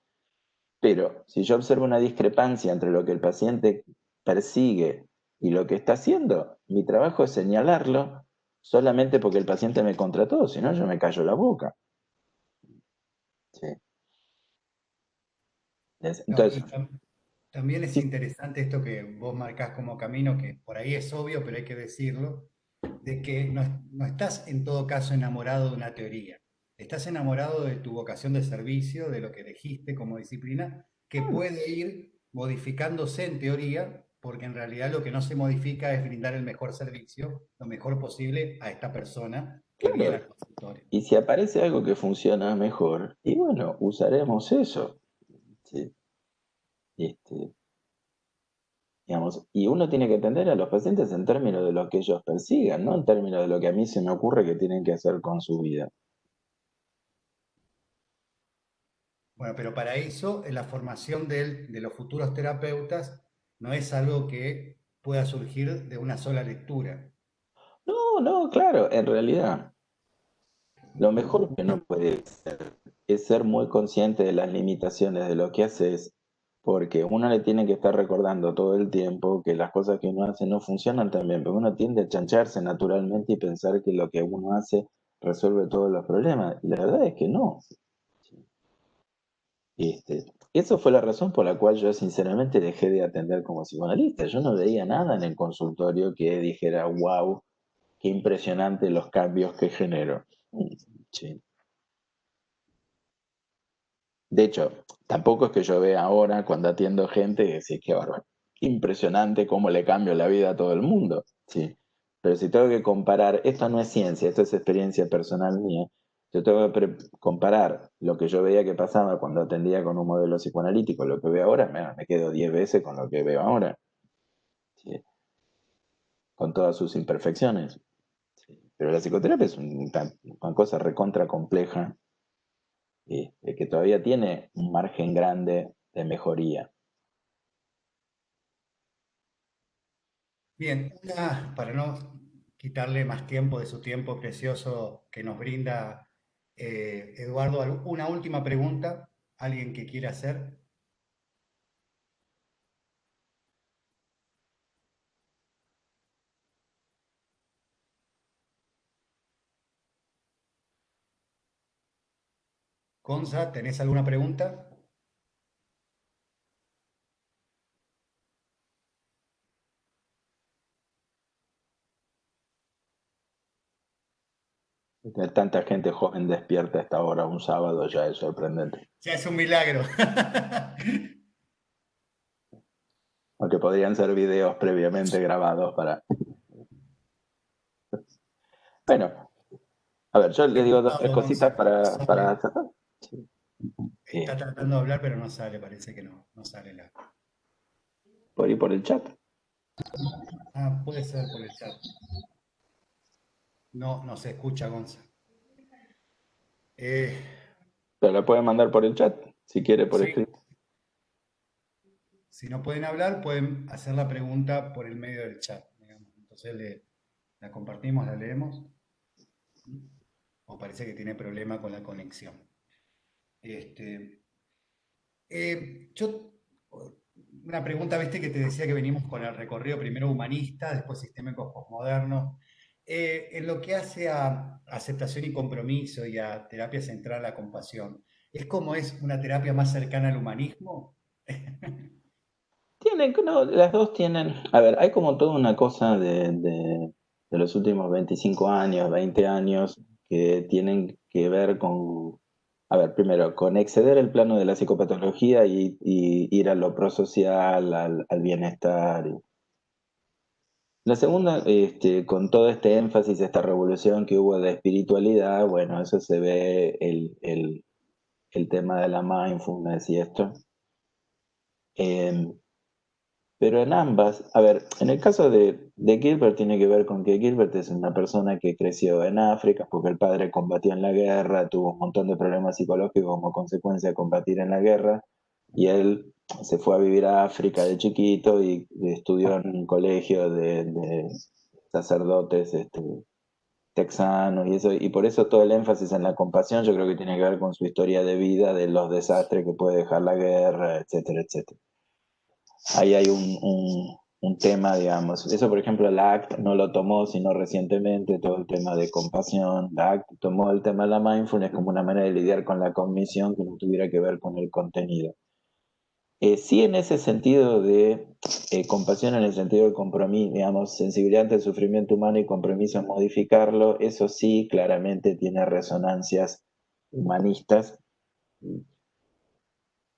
Pero si yo observo una discrepancia entre lo que el paciente persigue y lo que está haciendo, mi trabajo es señalarlo solamente porque el paciente me contrató, si no yo me callo la boca. ¿Sí? No, Entonces, y también es sí, interesante esto que vos marcás como camino, que por ahí es obvio, pero hay que decirlo, de que no estás en todo caso enamorado de una teoría. Estás enamorado de tu vocación de servicio, de lo que elegiste como disciplina, que puede ir modificándose en teoría, porque en realidad lo que no se modifica es brindar el mejor servicio, lo mejor posible a esta persona que viene claro. al consultorio. Y si aparece algo que funciona mejor, y bueno, usaremos eso. ¿Sí? Este, digamos, y uno tiene que atender a los pacientes en términos de lo que ellos persigan, no en términos de lo que a mí se me ocurre que tienen que hacer con su vida. Bueno, pero para eso, la formación de los futuros terapeutas no es algo que pueda surgir de una sola lectura. No, no, claro, en realidad, lo mejor que no puede ser es ser muy consciente de las limitaciones de lo que haces, porque uno le tiene que estar recordando todo el tiempo que las cosas que uno hace no funcionan tan bien, porque uno tiende a chancharse naturalmente y pensar que lo que uno hace resuelve todos los problemas, y la verdad es que no. Eso fue la razón por la cual yo sinceramente dejé de atender como psicoanalista. Yo no veía nada en el consultorio que dijera, wow, qué impresionante los cambios que genero. Sí. De hecho, tampoco es que yo vea ahora cuando atiendo gente y decir, qué bárbaro, qué impresionante cómo le cambio la vida a todo el mundo. Sí. Pero si tengo que comparar, esto no es ciencia, esto es experiencia personal mía. Yo tengo que comparar lo que yo veía que pasaba cuando atendía con un modelo psicoanalítico, lo que veo ahora, me quedo 10 veces con lo que veo ahora, ¿sí? Con todas sus imperfecciones. ¿Sí? Pero la psicoterapia es una cosa recontra compleja, que todavía tiene un margen grande de mejoría. Bien, para no quitarle más tiempo de su tiempo precioso que nos brinda Eduardo, una última pregunta, alguien que quiera hacer. Gonza, ¿tenés alguna pregunta? Tener tanta gente joven despierta a esta hora un sábado ya es sorprendente. Ya es un milagro. Aunque podrían ser videos previamente grabados para... Bueno, a ver, yo le digo dos, tres Preocupado, cositas Gonza. para cerrar. Sí. Está tratando de hablar, pero no sale, parece que no sale la. Por ir por el chat. Ah, puede ser por el chat. No se escucha, Gonza. Eh, Pero lo pueden mandar por el chat, si quiere por sí, escrito. si no pueden hablar, pueden hacer la pregunta por el medio del chat, digamos. Entonces la compartimos, la leemos. O parece que tiene problema con la conexión. Este, yo, una pregunta, viste que te decía que venimos con el recorrido primero humanista, después sistémico posmoderno. En lo que hace a aceptación y compromiso y a terapia central a la compasión, ¿es como es una terapia más cercana al humanismo? Tienen, no, las dos tienen, a ver, hay como toda una cosa de los últimos 25 años, 20 años, que tienen que ver con, a ver, primero, con exceder el plano de la psicopatología y ir a lo prosocial, al bienestar. La segunda, con todo este énfasis, esta revolución que hubo de espiritualidad, bueno, eso se ve el tema de la mindfulness y esto. Em, Pero en ambas, a ver, en el caso de Gilbert tiene que ver con que Gilbert es una persona que creció en África porque el padre combatió en la guerra, tuvo un montón de problemas psicológicos como consecuencia de combatir en la guerra, y él se fue a vivir a África de chiquito y estudió en un colegio de sacerdotes texanos y eso, y por eso todo el énfasis en la compasión yo creo que tiene que ver con su historia de vida, de los desastres que puede dejar la guerra, etcétera, etcétera. Ahí hay un tema, digamos. Eso, por ejemplo, la ACT no lo tomó, sino recientemente, todo el tema de compasión. La ACT tomó el tema de la mindfulness como una manera de lidiar con la cognición que no tuviera que ver con el contenido. Sí, en ese sentido de compasión, en el sentido de compromiso, digamos, sensibilidad ante el sufrimiento humano y compromiso en modificarlo, eso sí, claramente tiene resonancias humanistas.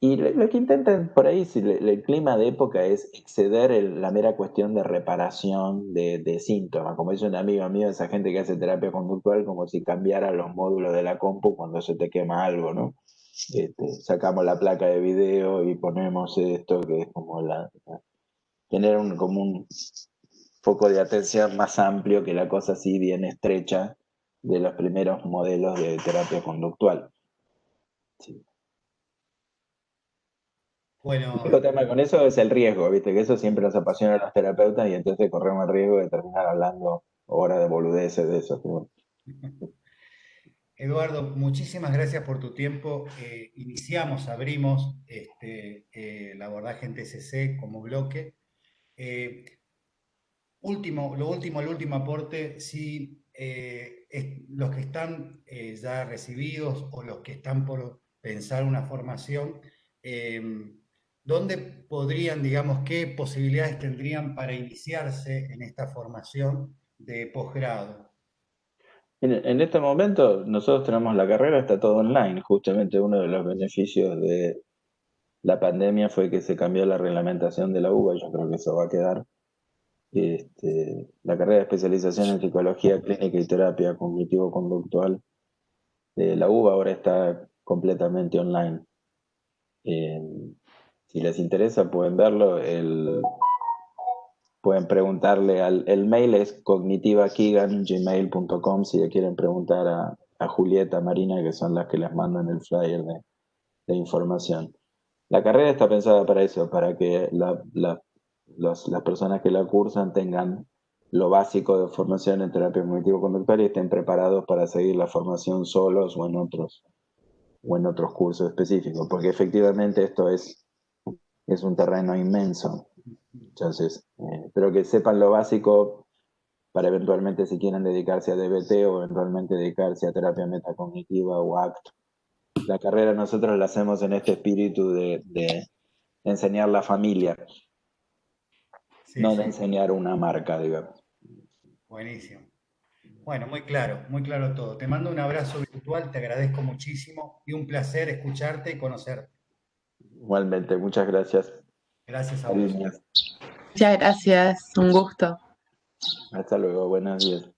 Y lo que intentan por ahí, si el clima de época es exceder la mera cuestión de reparación de síntomas. Como dice un amigo mío, esa gente que hace terapia conductual, como si cambiara los módulos de la compu cuando se te quema algo, ¿no? Sacamos la placa de video y ponemos esto, que es como tener como un foco de atención más amplio que la cosa así bien estrecha de los primeros modelos de terapia conductual. Sí. El Bueno, único tema con eso es el riesgo, ¿viste? Que eso siempre nos apasiona a los terapeutas y entonces corremos el riesgo de terminar hablando horas de boludeces de eso. Pero Eduardo, muchísimas gracias por tu tiempo. Abrimos el abordaje en TCC como bloque. Eh, el último aporte, si los que están ya recibidos o los que están por pensar una formación, ¿dónde podrían, digamos, qué posibilidades tendrían para iniciarse en esta formación de posgrado? En este momento nosotros tenemos la carrera, está todo online. Justamente uno de los beneficios de la pandemia fue que se cambió la reglamentación de la UBA, yo creo que eso va a quedar. La carrera de especialización en psicología clínica y terapia cognitivo-conductual de la UBA ahora está completamente online. Si les interesa pueden verlo, pueden preguntarle el mail es cognitivakigan@gmail.com si le quieren preguntar a Julieta, Marina, que son las que les mandan el flyer de información. La carrera está pensada para eso, para que las personas que la cursan tengan lo básico de formación en terapia cognitivo-conductual y estén preparados para seguir la formación solos o en otros cursos específicos, porque efectivamente esto es un terreno inmenso. Entonces, pero que sepan lo básico para eventualmente si quieren dedicarse a DBT o eventualmente dedicarse a terapia metacognitiva o ACT. La carrera nosotros la hacemos en este espíritu de enseñar la familia, Sí, no sí, de enseñar una marca, digamos. buenísimo. Bueno, muy claro todo. Te mando un abrazo virtual, te agradezco muchísimo y un placer escucharte y conocerte. Igualmente, muchas gracias. Gracias a vos. Cariños. Muchas gracias, un gusto. Hasta luego, buenos días.